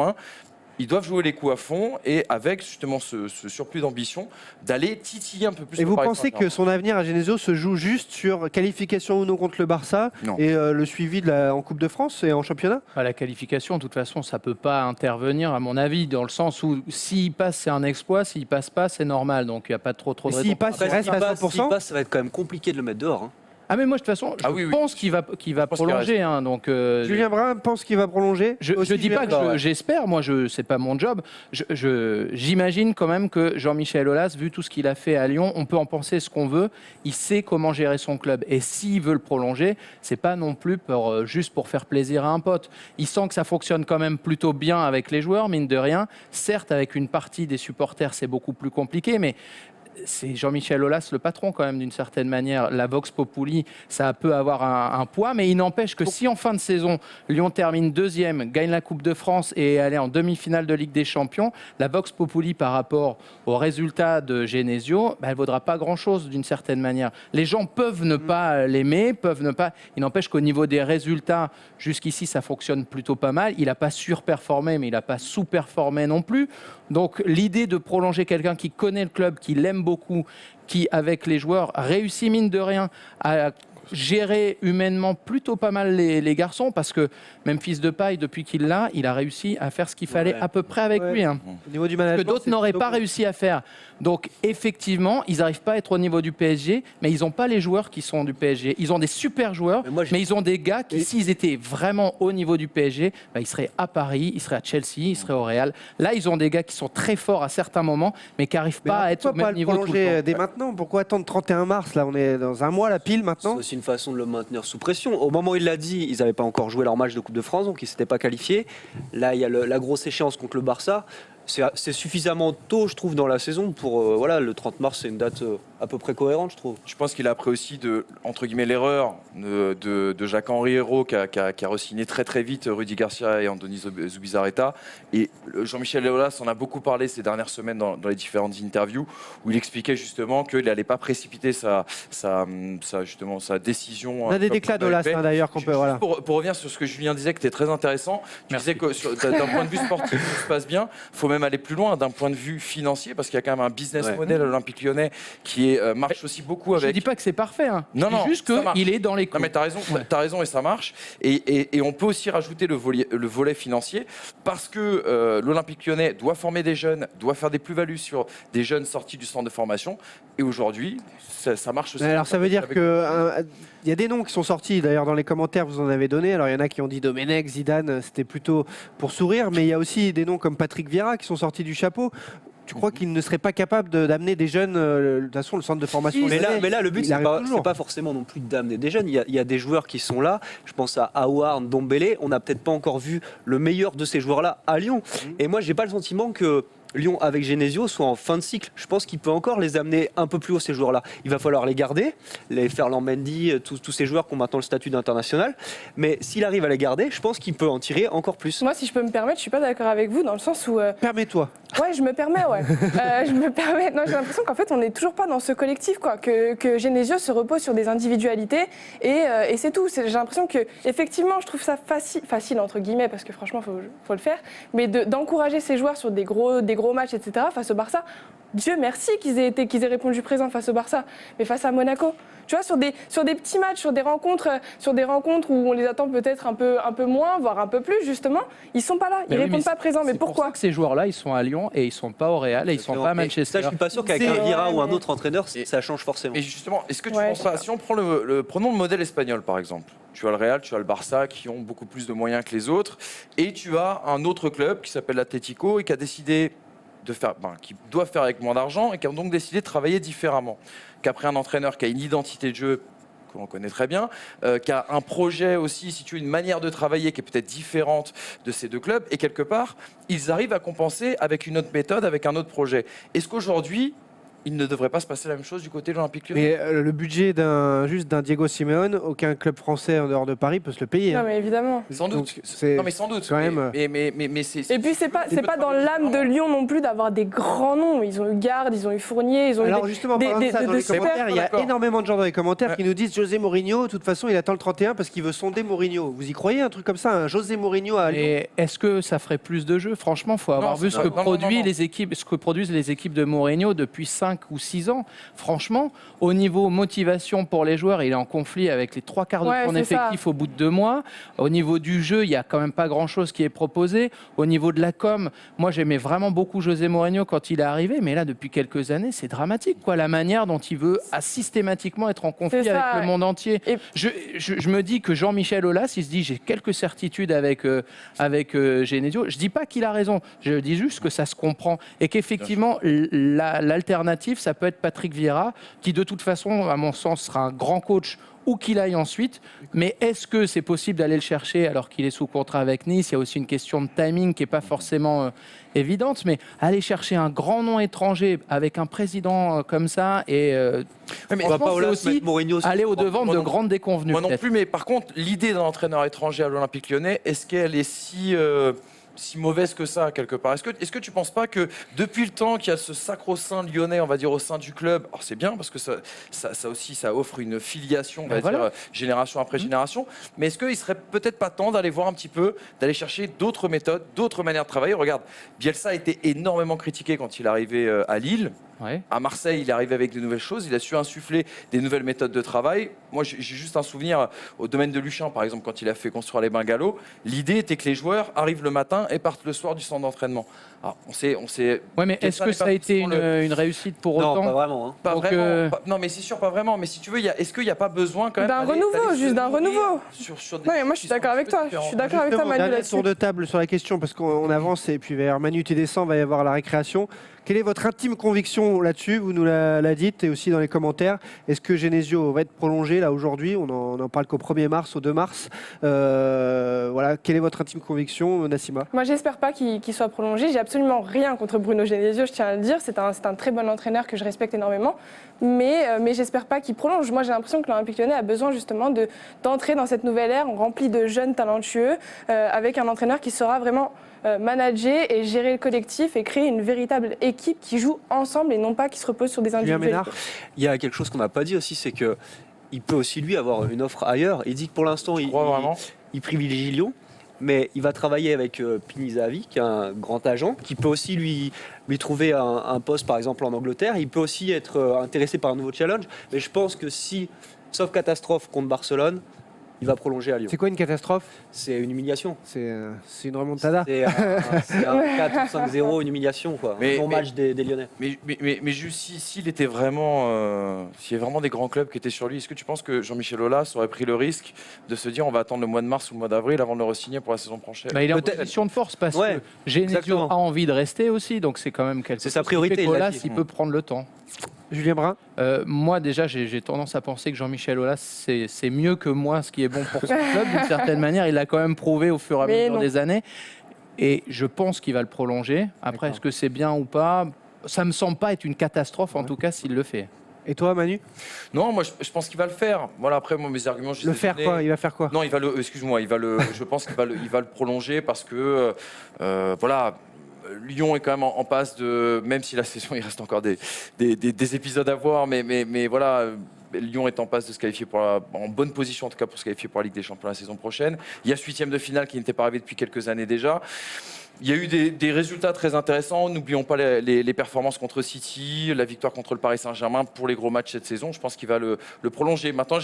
ils doivent jouer les coups à fond et avec justement ce surplus d'ambition, d'aller titiller un peu plus. Et vous pensez que son avenir à Genesio se joue juste sur qualification ou non contre le Barça et le suivi en Coupe de France et en championnat? La qualification, de toute façon, ça ne peut pas intervenir, à mon avis, dans le sens où s'il passe, c'est un exploit, s'il passe pas, c'est normal. Donc il n'y a pas trop de raisons. S'il passe, il reste à 100%. S'il passe, ça va être quand même compliqué de le mettre dehors. Ah mais moi de toute façon, je pense qu'il va prolonger. Donc Julien Brun pense qu'il va prolonger. Je dis pas que j'espère. Moi, c'est pas mon job. J'imagine quand même que Jean-Michel Aulas, vu tout ce qu'il a fait à Lyon, on peut en penser ce qu'on veut. Il sait comment gérer son club. Et s'il veut le prolonger, c'est pas non plus juste pour faire plaisir à un pote. Il sent que ça fonctionne quand même plutôt bien avec les joueurs, mine de rien. Certes, avec une partie des supporters, c'est beaucoup plus compliqué, mais c'est Jean-Michel Aulas le patron quand même d'une certaine manière. La Vox Populi, ça peut avoir un poids, mais il n'empêche que si en fin de saison, Lyon termine 2e, gagne la Coupe de France et aller en demi-finale de Ligue des Champions, la Vox Populi par rapport aux résultats de Genesio, elle ne vaudra pas grand-chose d'une certaine manière. Les gens peuvent ne pas l'aimer, peuvent ne pas... Il n'empêche qu'au niveau des résultats, jusqu'ici, ça fonctionne plutôt pas mal. Il n'a pas surperformé, mais il n'a pas sous-performé non plus. Donc l'idée de prolonger quelqu'un qui connaît le club, qui l'aime beaucoup, qui avec les joueurs réussit mine de rien à gérer humainement plutôt pas mal les garçons, parce que même Fils de Paille, depuis qu'il l'a, il a réussi à faire ce qu'il fallait à peu près avec lui. Au niveau du management, que d'autres n'auraient pas réussi à faire. Donc effectivement, ils n'arrivent pas à être au niveau du PSG, mais ils n'ont pas les joueurs qui sont du PSG. Ils ont des super joueurs, mais ils ont des gars qui, s'ils étaient vraiment au niveau du PSG, ils seraient à Paris, ils seraient à Chelsea, ils seraient au Real. Là, ils ont des gars qui sont très forts à certains moments, mais qui n'arrivent pas à être au même niveau tout le temps. Dès maintenant, pourquoi attendre 31 mars? Là, on est dans un mois, la pile maintenant. C'est aussi une façon de le maintenir sous pression. Au moment où il l'a dit, ils n'avaient pas encore joué leur match de Coupe de France, donc ils ne s'étaient pas qualifiés. Là, il y a la grosse échéance contre le Barça. C'est suffisamment tôt, je trouve, dans la saison pour... le 30 mars, c'est une date à peu près cohérente, je trouve. Je pense qu'il a appris aussi, entre guillemets, l'erreur de Jacques-Henri Hérault qui a re-signé très très vite Rudy Garcia et Andoni Zubizarreta. Et Jean-Michel Aulas en a beaucoup parlé ces dernières semaines dans les différentes interviews où il expliquait justement qu'il n'allait pas précipiter sa décision. On a des déclats d'Aulas d'ailleurs qu'on peut... Voilà. Pour revenir sur ce que Julien disait, qui était très intéressant, tu disais que d'un point de vue sportif, tout se passe bien. Il faut même aller plus loin d'un point de vue financier, parce qu'il y a quand même un business model à l'Olympique lyonnais qui marche aussi beaucoup avec... Je ne dis pas que c'est parfait, non, juste qu'il est dans les clous. Non, mais t'as raison et ça marche. Et on peut aussi rajouter le volet financier, parce que l'Olympique lyonnais doit former des jeunes, doit faire des plus-values sur des jeunes sortis du centre de formation. Et aujourd'hui, ça marche aussi. Alors ça veut dire qu'il y a des noms qui sont sortis, d'ailleurs dans les commentaires vous en avez donné. Alors il y en a qui ont dit Domenech, Zidane, c'était plutôt pour sourire, mais il y a aussi des noms comme Patrick Vieira qui sont sortis du chapeau. Tu crois qu'il ne serait pas capable d'amener des jeunes, de toute façon le centre de formation... Mais là, le but, c'est pas forcément non plus d'amener des jeunes. Il y a des joueurs qui sont là. Je pense à Aouar, Ndombele. On n'a peut-être pas encore vu le meilleur de ces joueurs-là à Lyon. Et moi, j'ai pas le sentiment que Lyon, avec Genesio, soit en fin de cycle. Je pense qu'il peut encore les amener un peu plus haut, ces joueurs-là. Il va falloir les garder, les Ferland Mendy, tous ces joueurs qui ont maintenant le statut d'international. Mais s'il arrive à les garder, je pense qu'il peut en tirer encore plus. Moi, si je peux me permettre, je suis pas d'accord avec vous dans le sens où... Permets-toi. Ouais, je me permets, ouais. Je me permets. Non, j'ai l'impression qu'en fait, on n'est toujours pas dans ce collectif, quoi. Que Genesio se repose sur des individualités et c'est tout. J'ai l'impression que, effectivement, je trouve ça facile entre guillemets, parce que franchement, faut le faire. Mais d'encourager ces joueurs sur des gros matchs, etc. face au Barça. Dieu merci qu'ils aient répondu présent face au Barça, mais face à Monaco. Tu vois, sur des petits matchs, sur des rencontres où on les attend peut-être un peu moins, voire un peu plus, justement, ils sont pas là, ils répondent pas présent. Mais C'est pourquoi pour ça que ces joueurs-là, ils sont à Lyon et ils sont pas au Real et ils sont pas à Manchester. Ça, je suis pas sûr qu'avec un Vieira ou un autre entraîneur, Et- ça change forcément. Et justement, est-ce que tu Ouais, penses pas, si on prend prenons le modèle espagnol par exemple, tu as le Real, tu as le Barça qui ont beaucoup plus de moyens que les autres, et tu as un autre club qui s'appelle l'Atlético et qui a décidé de faire, qui doit faire avec moins d'argent et qui a donc décidé de travailler différemment. Qu'après un entraîneur qui a une identité de jeu que l'on connaît très bien, qui a un projet aussi, si tu veux, une manière de travailler qui est peut-être différente de ces deux clubs, et quelque part, ils arrivent à compenser avec une autre méthode, avec un autre projet. Est-ce qu'aujourd'hui, il ne devrait pas se passer la même chose du côté de l'Olympique Lyonnais? Mais le budget juste d'un Diego Simeone, aucun club français en dehors de Paris peut se le payer. Non, hein. mais évidemment. Sans doute. Donc, c'est Non, mais sans doute. quand même, Mais c'est. Et puis c'est pas dans l'âme de Lyon non plus d'avoir des grands noms. Ils ont eu Garde, ils ont eu Fournier, ils ont Alors eu justement, des- parlant de des- ça, de- dans de les super- commentaires, il y a d'accord. énormément de gens dans les commentaires Ouais. qui nous disent José Mourinho, de toute façon, il attend le 31 parce qu'il veut sonder Mourinho. Vous y croyez un truc comme ça, un José Mourinho à Lyon? Et est-ce que ça ferait plus de jeux? Franchement, il faut avoir vu ce que produisent les équipes de Mourinho depuis 5 ou 6 ans. Franchement, au niveau motivation pour les joueurs, il est en conflit avec les 3/4 de Ouais, son c'est ça. effectif au bout de 2 mois. Au niveau du jeu, il n'y a quand même pas grand-chose qui est proposé. Au niveau de la com, moi j'aimais vraiment beaucoup José Mourinho quand il est arrivé, mais là, depuis quelques années, c'est dramatique, quoi, la manière dont il veut systématiquement être en conflit C'est ça, avec le ouais. monde entier. Et- Je me dis que Jean-Michel Aulas, il se dit j'ai quelques certitudes avec Genesio. Je dis pas qu'il a raison, je dis juste que ça se comprend et qu'effectivement l'alternative, ça peut être Patrick Vieira, qui de toute façon, à mon sens, sera un grand coach où qu'il aille ensuite. Mais est-ce que c'est possible d'aller le chercher alors qu'il est sous contrat avec Nice? Il y a aussi une question de timing qui n'est pas forcément évidente, mais aller chercher un grand nom étranger avec un président comme ça et Ouais, mais On va pas franchement, c'est Aulas aussi mettre Mourinho sur- aller au-devant Moi de non- grandes déconvenues. Moi non peut-être. plus, mais par contre, l'idée d'un entraîneur étranger à l'Olympique Lyonnais, est-ce qu'elle est si mauvaise que ça, quelque part? Est-ce que tu ne penses pas que depuis le temps qu'il y a ce sacro-saint lyonnais, on va dire, au sein du club, alors c'est bien parce que ça aussi, ça offre une filiation, on va Ben voilà. dire, génération après génération, mais est-ce qu'il serait peut-être pas temps d'aller voir un petit peu, d'aller chercher d'autres méthodes, d'autres manières de travailler? Regarde, Bielsa a été énormément critiqué quand il est arrivé à Lille. Ouais. À Marseille, il est arrivé avec de nouvelles choses, il a su insuffler des nouvelles méthodes de travail. Moi, j'ai juste un souvenir au domaine de Luchan, par exemple, quand il a fait construire les bungalows. L'idée était que les joueurs arrivent le matin et partent le soir du centre d'entraînement. Alors, on sait. Ouais, mais est-ce que ça a été une réussite pour Non, autant? pas vraiment. hein. Pas Donc, vraiment. Non, mais c'est sûr, pas vraiment. Mais si tu veux, est-ce qu'il n'y a pas besoin quand même D'un d'aller renouveau, se juste d'un nourrir renouveau. sur des Non, mais choses moi je suis qui sont d'accord un avec petit peu toi. Je différentes. suis d'accord avec toi, Justement, Manu, dernier là-dessus. tour de table sur la question parce qu'on avance et puis vers Manu, tu descends, va y avoir la récréation. Quelle est votre intime conviction là-dessus? Vous nous la dites et aussi dans les commentaires. Est-ce que Genesio va être prolongé là aujourd'hui? On en parle qu'au 1er mars, au 2 mars. Voilà. Quelle est votre intime conviction, Nassima? Moi, j'espère pas qu'il soit prolongé. J'ai absolument rien contre Bruno Genesio, je tiens à le dire. C'est un très bon entraîneur que je respecte énormément. Mais j'espère pas qu'il prolonge. Moi, j'ai l'impression que l'Olympique Lyonnais a besoin justement d'entrer dans cette nouvelle ère remplie de jeunes talentueux, avec un entraîneur qui saura vraiment manager et gérer le collectif et créer une véritable équipe qui joue ensemble et non pas qui se repose sur des Julien individualités. Ménard? Il y a quelque chose qu'on n'a pas dit aussi, c'est que il peut aussi lui avoir une offre ailleurs. Il dit que pour l'instant, Tu crois vraiment? il privilégie Lyon, mais il va travailler avec Pinizavi, qui est un grand agent, qui peut aussi lui trouver un poste, par exemple en Angleterre. Il peut aussi être intéressé par un nouveau challenge. Mais je pense que si, sauf catastrophe contre Barcelone, il va prolonger à Lyon. C'est quoi une catastrophe? C'est une humiliation. C'est une remontada. C'est un 4 ou 5-0, une humiliation, quoi. Mais- Un bon mais- match des Lyonnais. Mais juste s'il était vraiment, s'il y avait vraiment des grands clubs qui étaient sur lui, est-ce que tu penses que Jean-Michel Aulas aurait pris le risque de se dire on va attendre le mois de mars ou le mois d'avril avant de le re-signer pour la saison prochaine? Bah, il est en Peut-être. position de force parce Ouais, que Genesio exactement. a envie de rester aussi, donc c'est quand même quelque C'est chose sa priorité, qui fait il l'a qu'Aulas, dit. il peut prendre le temps. Julien Brun? Moi, déjà, j'ai tendance à penser que Jean-Michel Aulas, c'est mieux que moi ce qui est bon pour son club. D'une certaine manière, il l'a quand même prouvé au fur et à Mais mesure non. des années. Et je pense qu'il va le prolonger. Après, D'accord. est-ce que c'est bien ou pas? Ça me semble pas être une catastrophe, en tout cas, s'il le fait. Et toi, Manu? Non, moi je pense qu'il va le faire. Voilà, après moi mes arguments, je les Le ai faire donnés. quoi? Il va faire quoi? Non, excuse-moi, je pense qu'il va le prolonger parce que voilà. Lyon est quand même en passe de, même si la saison il reste encore des épisodes à voir, mais voilà, Lyon est en passe de se qualifier en bonne position en tout cas pour se qualifier pour la Ligue des Champions la saison prochaine. Il y a ce 8e de finale qui n'était pas arrivé depuis quelques années déjà. Il y a eu des résultats très intéressants. N'oublions pas les performances contre City, la victoire contre le Paris Saint-Germain pour les gros matchs cette saison. Je pense qu'il va le prolonger. Maintenant,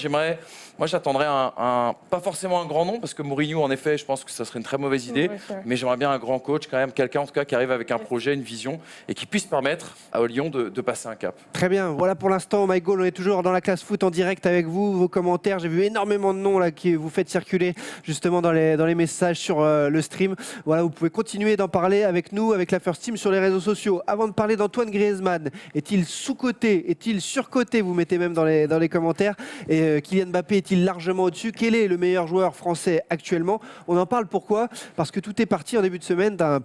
j'attendrais pas forcément un grand nom, parce que Mourinho, en effet, je pense que ça serait une très mauvaise idée. Mais j'aimerais bien un grand coach, quand même, quelqu'un en tout cas qui arrive avec un projet, une vision, et qui puisse permettre à Lyon de passer un cap. Très bien, voilà pour l'instant, My Goal, on est toujours dans la classe foot en direct avec vous, vos commentaires. J'ai vu énormément de noms là qui vous faites circuler justement dans les messages sur le stream. Voilà, vous pouvez continuer d'en parler avec nous, avec la First Team sur les réseaux sociaux. Avant de parler d'Antoine Griezmann, est-il sous-coté, est-il surcoté? Vous mettez même dans les commentaires. Et Kylian Mbappé est-il largement au-dessus? Quel est le meilleur joueur français actuellement? On en parle pourquoi? Parce que tout est parti en début de semaine d'un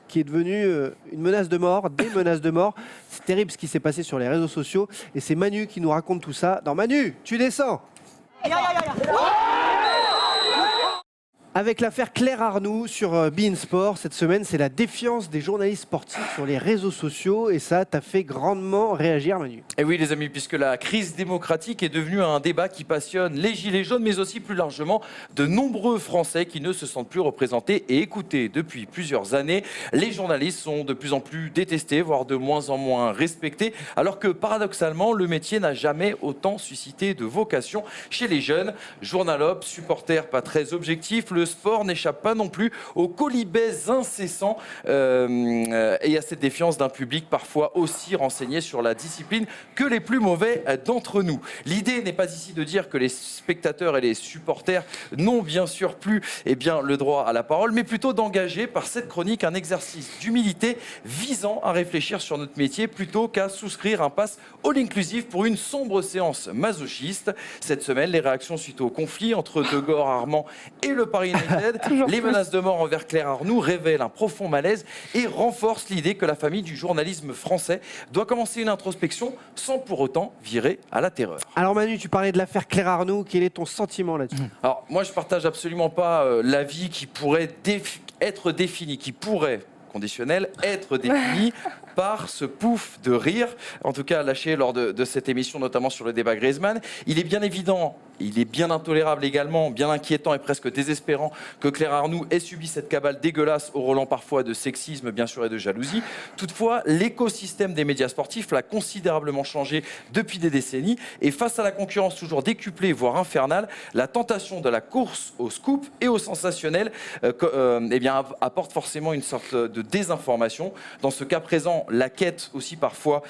qui est devenu une menace de mort, des menaces de mort. C'est terrible ce qui s'est passé sur les réseaux sociaux. Et c'est Manu qui nous raconte tout ça. Dans Manu, tu descends. Avec l'affaire Claire Arnoux sur beIN Sport, cette semaine, c'est la défiance des journalistes sportifs sur les réseaux sociaux et ça t'a fait grandement réagir, Manu. Et oui, les amis, puisque la crise démocratique est devenue un débat qui passionne les gilets jaunes, mais aussi plus largement de nombreux Français qui ne se sentent plus représentés et écoutés. Depuis plusieurs années, les journalistes sont de plus en plus détestés, voire de moins en moins respectés, alors que paradoxalement, le métier n'a jamais autant suscité de vocation chez les jeunes. Journalopes, supporters pas très objectifs, le sport n'échappe pas non plus aux colibets incessants et à cette défiance d'un public parfois aussi renseigné sur la discipline que les plus mauvais d'entre nous. L'idée n'est pas ici de dire que les spectateurs et les supporters n'ont bien sûr plus le droit à la parole, mais plutôt d'engager par cette chronique un exercice d'humilité visant à réfléchir sur notre métier plutôt qu'à souscrire un pass all-inclusive pour une sombre séance masochiste. Cette semaine, les réactions suite au conflit entre De Gaulle, Armand et le Paris United, les menaces de mort envers Claire Arnoux révèlent un profond malaise et renforcent l'idée que la famille du journalisme français doit commencer une introspection sans pour autant virer à la terreur. Alors Manu, tu parlais de l'affaire Claire Arnoux, quel est ton sentiment là-dessus? Alors moi je partage absolument pas l'avis qui pourrait être défini, qui pourrait conditionnel, être défini par ce pouf de rire, en tout cas lâché lors de cette émission, notamment sur le débat Griezmann. Il est bien évident, il est bien intolérable également, bien inquiétant et presque désespérant que Claire Arnoux ait subi cette cabale dégueulasse au relent parfois de sexisme, bien sûr, et de jalousie. Toutefois, l'écosystème des médias sportifs l'a considérablement changé depuis des décennies et face à la concurrence toujours décuplée, voire infernale, la tentation de la course au scoop et au sensationnel apporte forcément une sorte de désinformation. Dans ce cas présent, la quête aussi parfois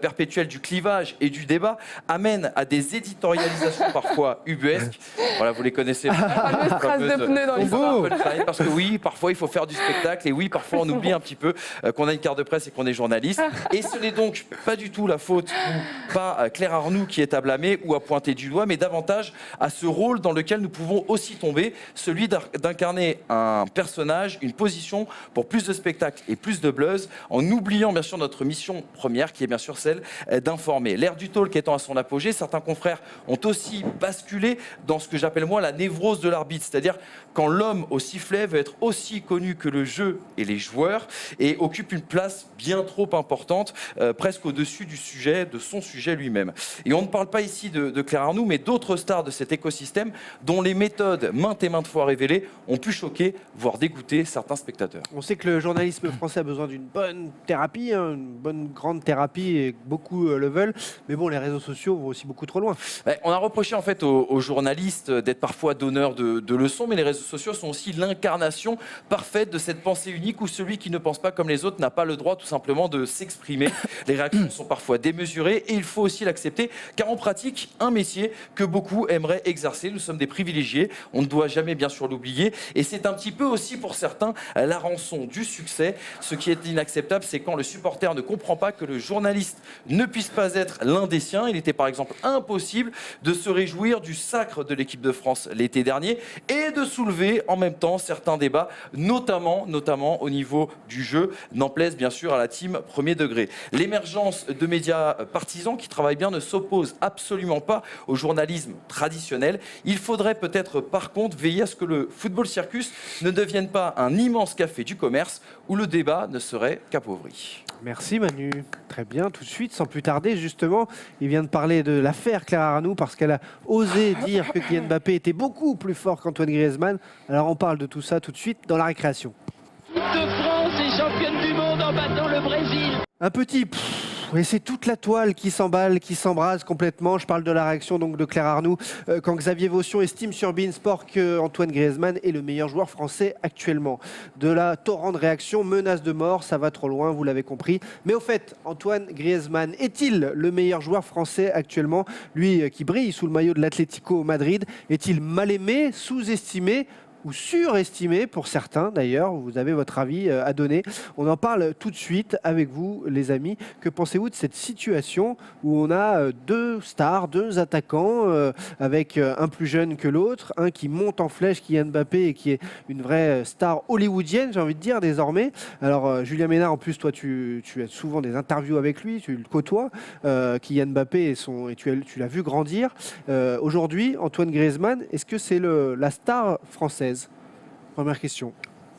perpétuelle du clivage et du débat amène à des éditorialisations parfois ubuesques. Voilà, vous les connaissez. Trace de pneus dans l'histoire. Parce que oui, parfois il faut faire du spectacle et oui, parfois on oublie un petit peu qu'on a une carte de presse et qu'on est journaliste. Et ce n'est donc pas du tout la faute ou pas Claire Arnoux qui est à blâmer ou à pointer du doigt, mais davantage à ce rôle dans lequel nous pouvons aussi tomber, celui d'incarner un personnage, une position pour plus de spectacle et plus de buzz, en oubliant bien sûr notre mission première qui est bien sûr celle d'informer. L'ère du talk étant à son apogée, certains confrères ont aussi basculé dans ce que j'appelle moi la névrose de l'arbitre, c'est-à-dire quand l'homme au sifflet veut être aussi connu que le jeu et les joueurs et occupe une place bien trop importante, presque au-dessus du sujet, de son sujet lui-même. Et on ne parle pas ici de Claire Arnoux, mais d'autres stars de cet écosystème dont les méthodes maintes et maintes fois révélées ont pu choquer, voire dégoûter certains spectateurs. On sait que le journalisme français a besoin d'une bonne thérapie, une bonne grande thérapie, et beaucoup le veulent. Mais bon, les réseaux sociaux vont aussi beaucoup trop loin. On a reproché en fait aux journalistes d'être parfois donneurs de leçons, mais les réseaux sociaux sont aussi l'incarnation parfaite de cette pensée unique où celui qui ne pense pas comme les autres n'a pas le droit tout simplement de s'exprimer. Les réactions sont parfois démesurées et il faut aussi l'accepter, car on pratique un métier que beaucoup aimeraient exercer. Nous sommes des privilégiés, on ne doit jamais bien sûr l'oublier, et c'est un petit peu aussi pour certains la rançon du succès. Ce qui est inacceptable, c'est quand le supporter ne comprend pas que le journaliste ne puisse pas être l'un des siens. Il était par exemple impossible de se réjouir du sacre de l'équipe de France l'été dernier et de soulever en même temps certains débats, notamment au niveau du jeu, n'en plaise bien sûr à la team premier degré. L'émergence de médias partisans qui travaillent bien ne s'oppose absolument pas au journalisme traditionnel. Il faudrait peut-être par contre veiller à ce que le football circus ne devienne pas un immense café du commerce où le débat ne serait qu'appauvri. Merci Manu. Très bien, tout de suite, sans plus tarder, justement, il vient de parler de l'affaire Claire Arnoux parce qu'elle a osé dire que Kylian Mbappé était beaucoup plus fort qu'Antoine Griezmann. Alors on parle de tout ça tout de suite dans la récréation. de France est championne du monde en battant le Brésil. Un petit et c'est toute la toile qui s'emballe, qui s'embrase complètement. Je parle de la réaction donc de Claire Arnoux quand Xavier Vaution estime sur beIN Sport qu'Antoine Griezmann est le meilleur joueur français actuellement. De la torrent de réaction, menace de mort, ça va trop loin, vous l'avez compris. Mais au fait, Antoine Griezmann est-il le meilleur joueur français actuellement? Lui qui brille sous le maillot de l'Atlético Madrid, est-il mal aimé, sous-estimé ou surestimé pour certains d'ailleurs? Vous avez votre avis à donner. On en parle tout de suite avec vous les amis. Que pensez-vous de cette situation où on a deux stars, deux attaquants avec un plus jeune que l'autre, un qui monte en flèche, Kylian Mbappé, et qui est une vraie star hollywoodienne, j'ai envie de dire désormais. Alors Julien Ménard, en plus toi tu as souvent des interviews avec lui, tu le côtoies. Kylian Mbappé et tu l'as vu grandir. Aujourd'hui, Antoine Griezmann, est-ce que c'est la star française? Première question.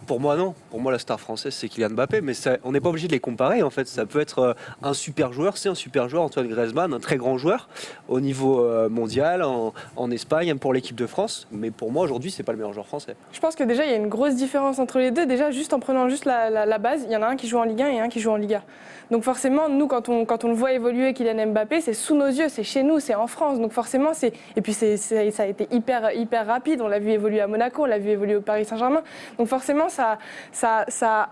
Pour moi, non. Pour moi, la star française, c'est Kylian Mbappé. Mais on n'est pas obligé de les comparer, en fait. Ça peut être un super joueur. C'est un super joueur, Antoine Griezmann, un très grand joueur au niveau mondial, en Espagne, pour l'équipe de France. Mais pour moi, aujourd'hui, c'est pas le meilleur joueur français. Je pense que déjà, il y a une grosse différence entre les deux. Déjà, juste en prenant juste la base, il y en a un qui joue en Ligue 1 et un qui joue en Liga. Donc forcément, nous, quand on le voit évoluer, Kylian Mbappé, c'est sous nos yeux, c'est chez nous, c'est en France. Donc forcément, et puis ça a été hyper rapide. On l'a vu évoluer à Monaco, on l'a vu évoluer au Paris Saint-Germain. Donc forcément, ça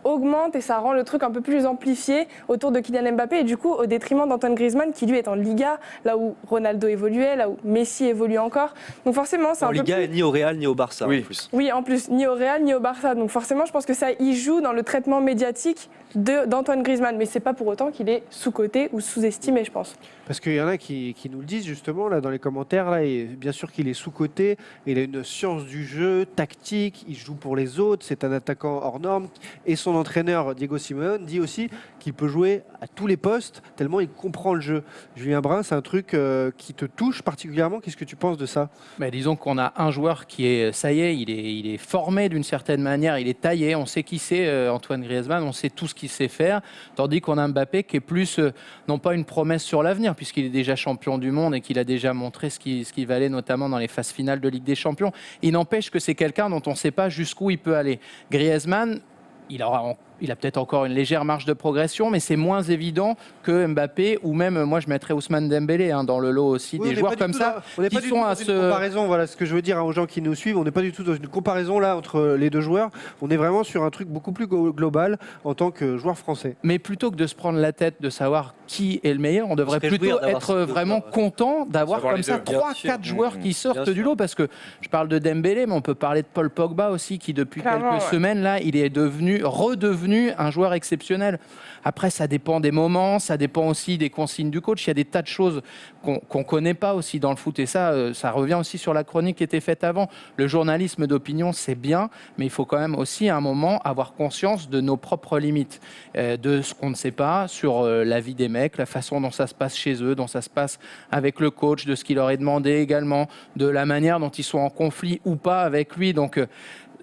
augmente et ça rend le truc un peu plus amplifié autour de Kylian Mbappé et du coup au détriment d'Antoine Griezmann qui lui est en Liga, là où Ronaldo évoluait, là où Messi évolue encore. Donc forcément, c'est en Liga, et ni au Real ni au Barça. Oui. En plus. Oui, en plus, ni au Real ni au Barça. Donc forcément, je pense que ça y joue dans le traitement médiatique d'Antoine Griezmann, mais c'est pas pour autant qu'il est sous-coté ou sous-estimé, je pense. Parce qu'il y en a qui nous le disent justement là dans les commentaires là, et bien sûr qu'il est sous-coté, il a une science du jeu tactique, il joue pour les autres, c'est un attaquant hors norme et son entraîneur Diego Simeone dit aussi qu'il peut jouer à tous les postes tellement il comprend le jeu. Julien Brun, c'est un truc qui te touche particulièrement, qu'est-ce que tu penses de ça? Disons qu'on a un joueur qui est, ça y est, il est formé d'une certaine manière, il est taillé, on sait qui c'est Antoine Griezmann, on sait tout ce qu'il sait faire, tandis qu'on a Mbappé qui est plus, non pas une promesse sur l'avenir, puisqu'il est déjà champion du monde et qu'il a déjà montré ce qu'il valait, notamment dans les phases finales de Ligue des Champions. Il n'empêche que c'est quelqu'un dont on ne sait pas jusqu'où il peut aller. Griezmann, il a peut-être encore une légère marge de progression, mais c'est moins évident que Mbappé ou même, moi je mettrais Ousmane Dembélé dans le lot aussi, des joueurs comme ça. On n'est pas du tout dans une comparaison, voilà ce que je veux dire aux gens qui nous suivent, on n'est pas du tout dans une comparaison là entre les deux joueurs, on est vraiment sur un truc beaucoup plus global en tant que joueur français. Mais plutôt que de se prendre la tête de savoir qui est le meilleur, on devrait plutôt être vraiment content d'avoir comme ça 3-4 joueurs qui sortent du lot, parce que je parle de Dembélé, mais on peut parler de Paul Pogba aussi, qui depuis quelques semaines là, il est redevenu un joueur exceptionnel. Après, ça dépend des moments, ça dépend aussi des consignes du coach. Il y a des tas de choses qu'on connaît pas aussi dans le foot. Et ça revient aussi sur la chronique qui était faite avant. Le journalisme d'opinion, c'est bien, mais il faut quand même aussi à un moment avoir conscience de nos propres limites, de ce qu'on ne sait pas sur la vie des mecs, la façon dont ça se passe chez eux, dont ça se passe avec le coach, de ce qu'il leur est demandé également, de la manière dont ils sont en conflit ou pas avec lui. Donc,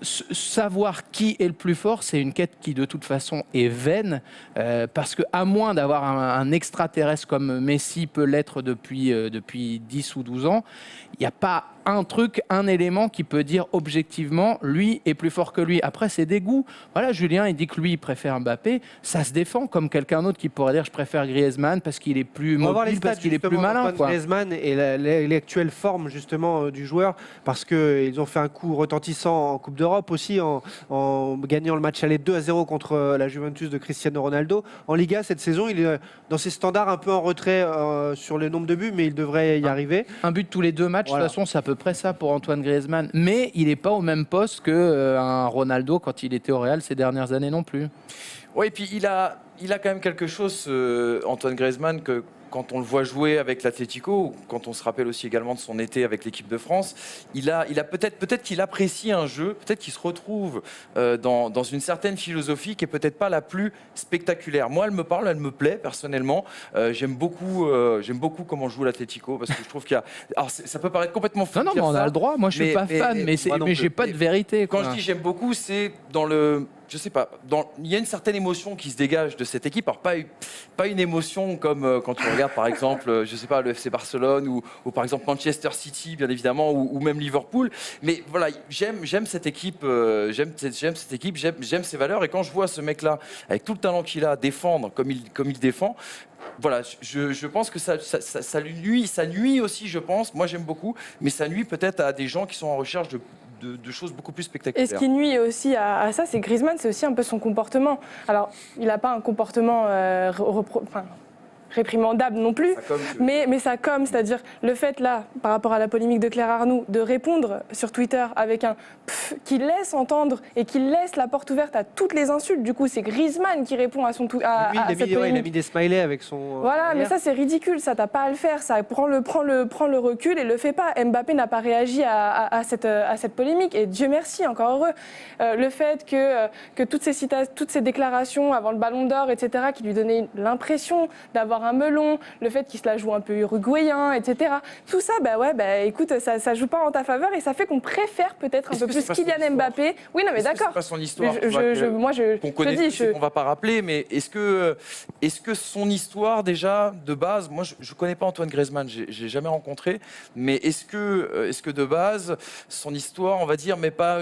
savoir qui est le plus fort, c'est une quête qui de toute façon est vaine, parce que à moins d'avoir un extraterrestre comme Messi peut l'être depuis 10 ou 12 ans, il n'y a pas un élément qui peut dire objectivement lui est plus fort que lui. Après, c'est des goûts. Voilà, Julien, il dit que lui, il préfère Mbappé. Ça se défend comme quelqu'un d'autre qui pourrait dire je préfère Griezmann parce qu'il est plus mobile, parce qu'il est plus malin. Griezmann et l'actuelle forme justement du joueur, parce qu'ils ont fait un coup retentissant en Coupe d'Europe aussi, en gagnant le match aller 2-0 contre la Juventus de Cristiano Ronaldo. En Liga, cette saison, il est dans ses standards un peu en retrait sur le nombre de buts, mais il devrait y arriver. Un but tous les 2 matchs, voilà. De toute façon, c'est à peu près ça pour Antoine Griezmann. Mais il n'est pas au même poste qu'un Ronaldo quand il était au Real ces dernières années non plus. Oui, et puis il a quand même quelque chose, Antoine Griezmann, que quand on le voit jouer avec l'Atlético, quand on se rappelle aussi également de son été avec l'équipe de France, il a peut-être qu'il apprécie un jeu, peut-être qu'il se retrouve dans une certaine philosophie qui est peut-être pas la plus spectaculaire. Moi, elle me parle, elle me plaît personnellement. J'aime beaucoup comment joue l'Atlético, parce que je trouve qu'il y a. Alors ça peut paraître complètement fou. Non, mais on a le droit. Moi, je suis pas fan, mais j'ai pas de vérité. Quand je dis j'aime beaucoup, c'est dans le je sais pas, il y a une certaine émotion qui se dégage de cette équipe. Alors pas une émotion comme quand tu regardes par exemple, je sais pas, le FC Barcelone ou par exemple Manchester City, bien évidemment, ou même Liverpool. Mais voilà, j'aime cette équipe, j'aime ses valeurs. Et quand je vois ce mec-là, avec tout le talent qu'il a, défendre comme il défend, voilà, je pense que ça nuit aussi, je pense. Moi, j'aime beaucoup, mais ça nuit peut-être à des gens qui sont en recherche de choses beaucoup plus spectaculaires. Et ce qui nuit aussi à ça, c'est Griezmann, c'est aussi un peu son comportement. Alors, il n'a pas un comportement réprimandable non plus, mais ça comme, c'est-à-dire le fait là, par rapport à la polémique de Claire Arnoux, de répondre sur Twitter avec un pff qui laisse entendre et qui laisse la porte ouverte à toutes les insultes. Du coup, c'est Griezmann qui répond à son cette polémique. Il a mis des smileys avec son... Voilà, mais ça c'est ridicule, ça t'as pas à le faire, ça prend le recul et le fait pas. Mbappé n'a pas réagi à cette polémique et Dieu merci, encore heureux. Le fait que toutes ces déclarations avant le Ballon d'Or, etc., qui lui donnaient l'impression d'avoir un melon, le fait qu'il se la joue un peu uruguayen, etc. Tout ça, écoute, ça joue pas en ta faveur et ça fait qu'on préfère peut-être un peu plus Kylian Mbappé. Oui, non, mais d'accord. C'est pas son histoire. Qu'on connaît, qu'on va pas rappeler, mais est-ce que son histoire déjà de base, moi je connais pas Antoine Griezmann, j'ai jamais rencontré, mais est-ce que de base son histoire, on va dire, mais pas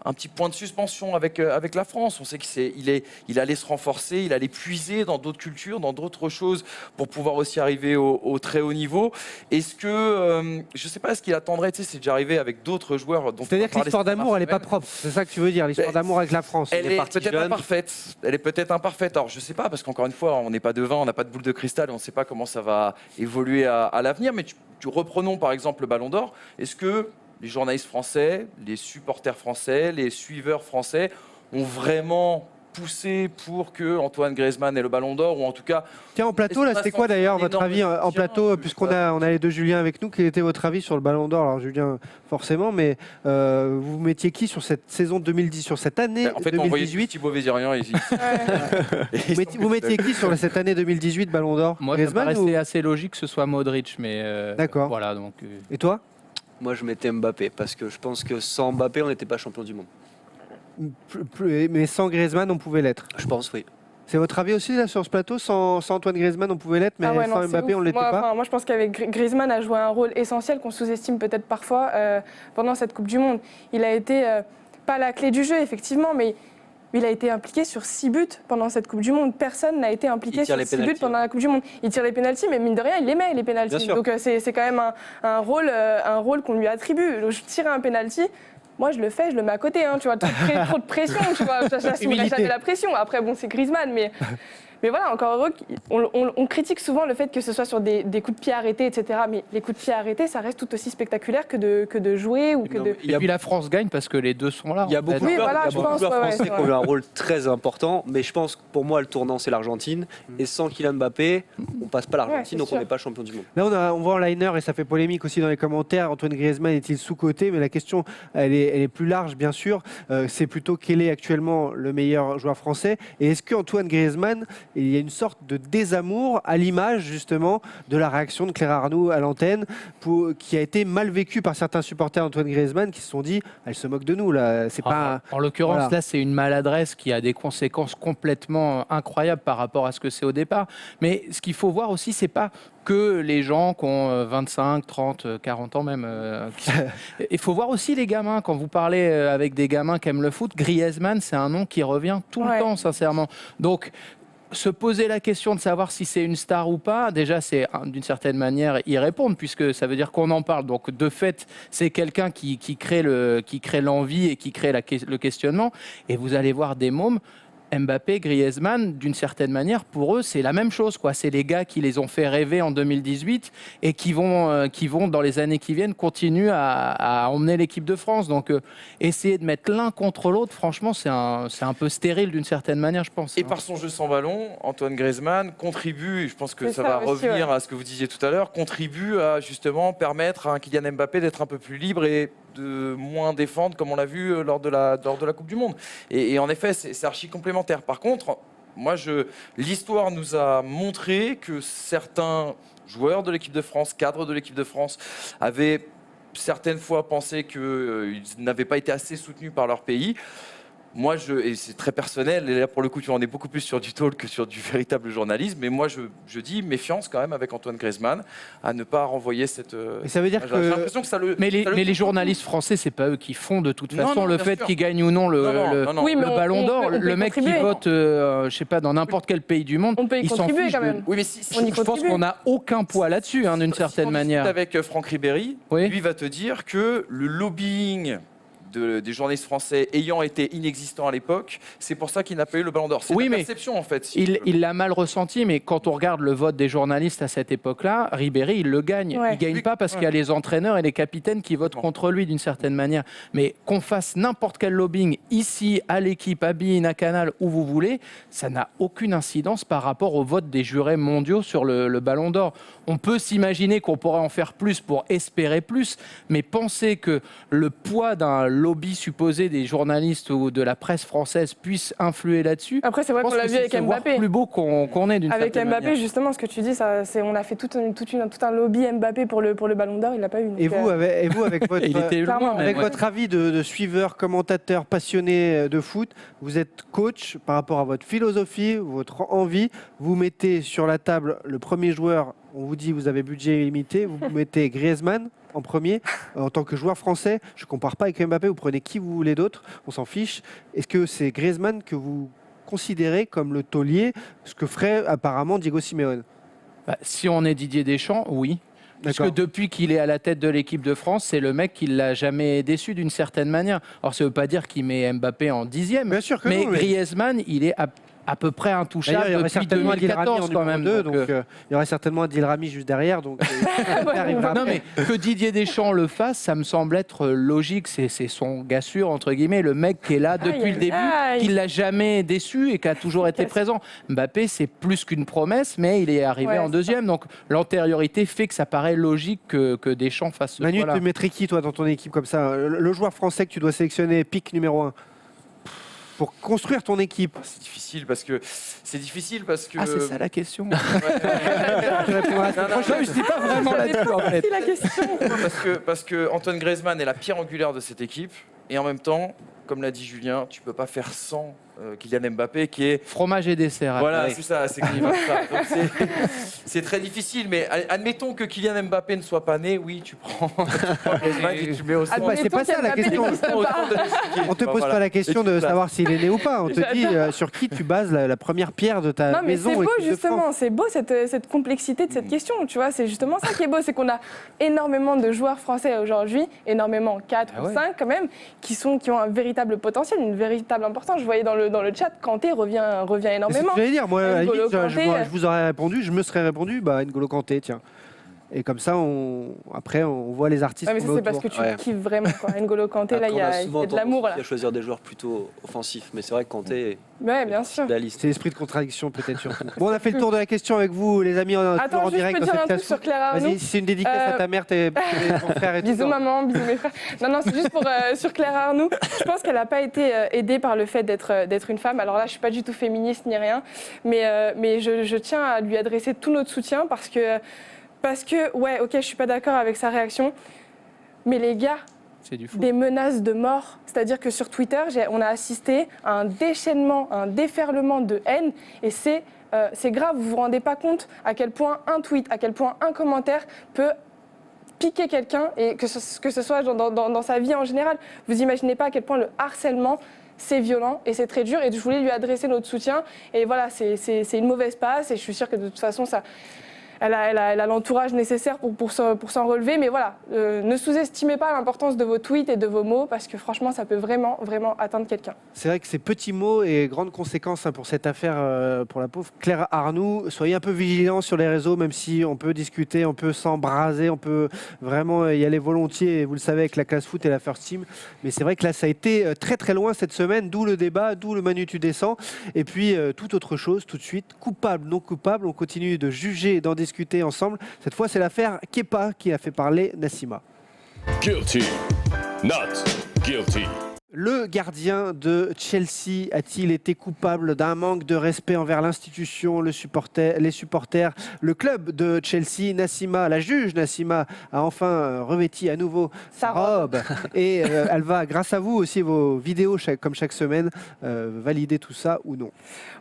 un petit point de suspension avec la France. On sait qu'il allait se renforcer, il allait puiser dans d'autres cultures, dans d'autres choses pour pouvoir aussi arriver au très haut niveau. Est-ce que, je sais pas, est-ce qu'il attendrait, tu sais, c'est déjà arrivé avec d'autres joueurs. C'est-à-dire que l'histoire d'amour, elle n'est pas propre. C'est ça que tu veux dire, l'histoire d'amour avec la France. Elle est peut-être imparfaite. Elle est peut-être imparfaite. Alors, je sais pas, parce qu'encore une fois, on n'est pas devin, on n'a pas de boule de cristal, on ne sait pas comment ça va évoluer à l'avenir. Mais reprenons par exemple le Ballon d'Or. Est-ce que les journalistes français, les supporters français, les suiveurs français ont vraiment poussé pour que Antoine Griezmann ait le Ballon d'Or, ou en tout cas... Tiens, en plateau, là, c'était quoi d'ailleurs votre avis en plateau, puisqu'on a les deux Julien avec nous, quel était votre avis sur le Ballon d'Or? Alors Julien, forcément, mais vous mettiez qui sur cette saison 2010, sur cette année 2018? Thibaut Vézirian ici. Vous mettiez qui sur cette année 2018 Ballon d'Or? Moi, ça me paraissait assez logique que ce soit Modric, mais d'accord. Voilà, donc. Et toi? Moi, je mettais Mbappé, parce que je pense que sans Mbappé, on n'était pas champion du monde. Mais sans Griezmann, on pouvait l'être. Je pense, oui. C'est votre avis aussi là sur ce plateau? Sans Antoine Griezmann, on pouvait l'être, mais sans Mbappé, on ne l'était pas? Moi, je pense qu'avec Griezmann a joué un rôle essentiel qu'on sous-estime peut-être parfois pendant cette Coupe du Monde. Il a été, pas la clé du jeu, effectivement, mais il a été impliqué sur 6 buts pendant cette Coupe du Monde. Personne n'a été impliqué sur 6 buts pendant la Coupe du Monde. Il tire les pénaltys, mais mine de rien, il les met, les pénaltys. Donc c'est quand même un rôle qu'on lui attribue. Tirer un pénalty, moi je le fais, je le mets à côté. Tu vois, trop de pression, tu vois. J'assumerai jamais la pression. Après, bon, c'est Griezmann, mais voilà, encore heureux, on critique souvent le fait que ce soit sur des coups de pied arrêtés, etc. Mais les coups de pied arrêtés, ça reste tout aussi spectaculaire que de jouer. Et puis la France gagne parce que les deux sont là. Il y a beaucoup de joueurs français qui ont eu un rôle très important, mais je pense que pour moi, le tournant, c'est l'Argentine. Et sans Kylian Mbappé, on passe pas l'Argentine, donc on n'est pas champion du monde. Là, on voit en liner, et ça fait polémique aussi dans les commentaires, Antoine Griezmann est-il sous-coté? Mais la question, elle est plus large, bien sûr. C'est plutôt quel est actuellement le meilleur joueur français? Et est-ce qu'Antoine Griezmann, il y a une sorte de désamour à l'image justement de la réaction de Claire Arnoux à l'antenne qui a été mal vécue par certains supporters d'Antoine Griezmann qui se sont dit elle se moque de nous là, c'est pas... En l'occurrence là c'est une maladresse qui a des conséquences complètement incroyables par rapport à ce que c'est au départ, mais ce qu'il faut voir aussi c'est pas que les gens qui ont 25, 30, 40 ans même. Il faut voir aussi les gamins. Quand vous parlez avec des gamins qui aiment le foot, Griezmann, c'est un nom qui revient tout le temps, sincèrement. Donc, se poser la question de savoir si c'est une star ou pas, déjà, c'est d'une certaine manière y répondre, puisque ça veut dire qu'on en parle. Donc, de fait, c'est quelqu'un qui crée l'envie et qui crée le questionnement. Et vous allez voir des mômes. Mbappé, Griezmann, d'une certaine manière, pour eux, c'est la même chose, quoi. C'est les gars qui les ont fait rêver en 2018 et qui vont dans les années qui viennent, continuer à emmener l'équipe de France. Donc, essayer de mettre l'un contre l'autre, franchement, c'est un peu stérile d'une certaine manière, je pense. Et par son jeu sans ballon, Antoine Griezmann contribue, je pense que ça va revenir à ce que vous disiez tout à l'heure, contribue à justement permettre à Kylian Mbappé d'être un peu plus libre et de moins défendre, comme on l'a vu lors de la Coupe du Monde. Et en effet, c'est archi complémentaire. Par contre, l'histoire nous a montré que certains joueurs de l'équipe de France, cadres de l'équipe de France, avaient certaines fois pensé qu'ils n'avaient pas été assez soutenus par leur pays. Moi, et c'est très personnel, et là pour le coup, tu en es beaucoup plus sur du talk que sur du véritable journalisme, mais moi je dis méfiance quand même avec Antoine Griezmann à ne pas renvoyer cette. Et ça veut dire J'ai l'impression que ça le. Mais ça le- les journalistes français, c'est pas eux qui font de toute Non, façon non, le bien fait sûr. qu'ils gagnent ou non Non. Oui, mais le on- ballon on d'or. peut- on peut Le mec qui contribuer. vote, je sais pas, dans n'importe quel pays du monde, On peut y il s'en contribuer fiche quand même. Oui, mais On y Je pense contribue. qu'on n'a aucun poids là-dessus, d'une certaine on manière. discute avec Franck Ribéry, Oui. lui va te dire que le lobbying des journalistes français ayant été inexistant à l'époque, c'est pour ça qu'il n'a pas eu le ballon d'or. C'est Oui, la mais perception en fait. si tu veux. Il l'a mal ressenti, mais quand on regarde le vote des journalistes à cette époque-là, Ribéry, il le gagne. Ouais. Il gagne pas parce qu'il y a les entraîneurs et les capitaines qui votent contre lui d'une certaine manière. Mais qu'on fasse n'importe quel lobbying ici, à l'équipe, à Bein, à Canal, où vous voulez, ça n'a aucune incidence par rapport au vote des jurés mondiaux sur le ballon d'or. On peut s'imaginer qu'on pourrait en faire plus pour espérer plus, mais penser que le poids d'un lobby supposé des journalistes ou de la presse française puisse influer là-dessus. Après, c'est vrai Je pense qu'on l'a que vu c'est avec se voir Mbappé. plus beau qu'on est d'une Avec certaine Mbappé, manière. justement, ce que tu dis, on a fait tout un lobby Mbappé pour le ballon d'or, il l'a pas eu. donc, Et vous, avec votre, Il était clairement, loin, même, avec ouais. votre avis de suiveur, commentateur passionné de foot, vous êtes coach par rapport à votre philosophie, votre envie. Vous mettez sur la table le premier joueur, on vous dit vous avez budget illimité, vous mettez Griezmann en premier, en tant que joueur français. Je ne compare pas avec Mbappé, vous prenez qui vous voulez d'autre, on s'en fiche. Est-ce que c'est Griezmann que vous considérez comme le taulier, ce que ferait apparemment Diego Simeone? Bah, si on est Didier Deschamps, oui. Parce que D'accord. depuis qu'il est à la tête de l'équipe de France, c'est le mec qui l'a jamais déçu d'une certaine manière. Alors ça ne veut pas dire qu'il met Mbappé en 10e, Bien sûr que mais non, mais- Griezmann, il est à peu près D'ailleurs, intouchable il y aurait depuis certainement Adil Rami 2014 en quand numéro même. 2, donc, donc il y aurait certainement Adil Rami juste derrière. Donc, ça arrivera non après. mais que Didier Deschamps le fasse, ça me semble être logique. C'est son gars sûr, entre guillemets, le mec qui est là depuis Aïe, le début, aïe. qui l'a jamais déçu et qui a toujours été présent. Mbappé, c'est plus qu'une promesse, mais il est arrivé Ouais, en c'est deuxième. Donc l'antériorité fait que ça paraît logique que Deschamps fasse ce Manu, choix-là. tu mettrais qui, toi, dans ton équipe comme ça? Le joueur français que tu dois sélectionner, pick numéro 1, pour construire ton équipe. C'est difficile parce que Ah, c'est ça la question. Tu répondras à cette Non, non, prochaine. Je dis pas vraiment là-dessus en fait. C'est la question. parce que Antoine Griezmann est la pierre angulaire de cette équipe et en même temps, comme l'a dit Julien, tu peux pas faire sans Kylian Mbappé qui est Fromage et dessert. voilà, après. c'est ça, c'est Kylian Mbappé. Donc, c'est très difficile, mais admettons que Kylian Mbappé ne soit pas né, oui, tu prends Griezmann et tu mets au Ah, centre. bah, c'est pas ça la question. On te pose pas la question de savoir s'il est né ou pas. On te dit sur qui tu bases la première pierre de ta Non, mais maison. c'est beau équipe de justement, France. c'est beau cette complexité de cette question, tu vois, c'est justement ça qui est beau, c'est qu'on a énormément de joueurs français aujourd'hui, énormément, 4 Ah ou ouais. 5 quand même, qui ont un véritable potentiel, une véritable importance. Je voyais dans le chat, Kanté revient Mais c'est ce énormément. que j'allais dire. Moi, à la N'Golo limite, Kanté, je vous aurais répondu, je me serais répondu, N'Golo Kanté, tiens. Et comme ça, après, on voit les artistes. Ouais, mais ça, qu'on met c'est parce autour. que tu Ouais. kiffes vraiment, quoi. N'Golo Kanté, là, Après, il y on a souvent de tendance l'amour, là. aussi à choisir des joueurs plutôt offensifs, mais c'est vrai que Kanté est Ouais, bien sûr. la liste. C'est l'esprit de contradiction, peut-être surtout. Bon, on a fait le tour de la question avec vous, les amis, toujours Attends, en juste, je direct peux dans dire un cette truc classe. sur Claire Arnoux. Vas-y, si c'est une dédicace à ta mère, ton frère et tout. Bisous non. maman, bisous mes frères. Non, c'est juste pour sur Claire Arnoux. Je pense qu'elle n'a pas été aidée par le fait d'être une femme. Alors là, je suis pas du tout féministe ni rien, mais je tiens à lui adresser tout notre soutien parce que ouais, ok, je suis pas d'accord avec sa réaction, mais les gars, C'est du fou. des menaces de mort. C'est-à-dire que sur Twitter, on a assisté à un déchaînement, un déferlement de haine, et c'est grave. Vous vous rendez pas compte à quel point un tweet, à quel point un commentaire peut piquer quelqu'un, et que ce soit dans sa vie en général. Vous imaginez pas à quel point le harcèlement, c'est violent et c'est très dur. Et je voulais lui adresser notre soutien. Et voilà, c'est une mauvaise passe, et je suis sûre que de toute façon, elle a l'entourage nécessaire pour s'en relever. Mais voilà, ne sous-estimez pas l'importance de vos tweets et de vos mots, parce que franchement, ça peut vraiment, vraiment atteindre quelqu'un. C'est vrai que ces petits mots et grandes conséquences pour cette affaire, pour la pauvre Claire Arnoux. Soyez un peu vigilants sur les réseaux, même si on peut discuter, on peut s'embraser, on peut vraiment y aller volontiers, et vous le savez, avec la classe foot et la first team. Mais c'est vrai que là, ça a été très très loin cette semaine, d'où le débat, d'où le Manu tu descends. Et puis, toute autre chose, tout de suite, coupable, non coupable, on continue de juger et d'en discuter ensemble. Cette fois, c'est l'affaire Kepa qui a fait parler Nassima. Guilty, not guilty. Le gardien de Chelsea a-t-il été coupable d'un manque de respect envers l'institution, les supporters, le club de Chelsea? La juge Nassima a enfin revêti à nouveau sa robe et elle va, grâce à vous aussi, vos vidéos comme chaque semaine, valider tout ça ou non?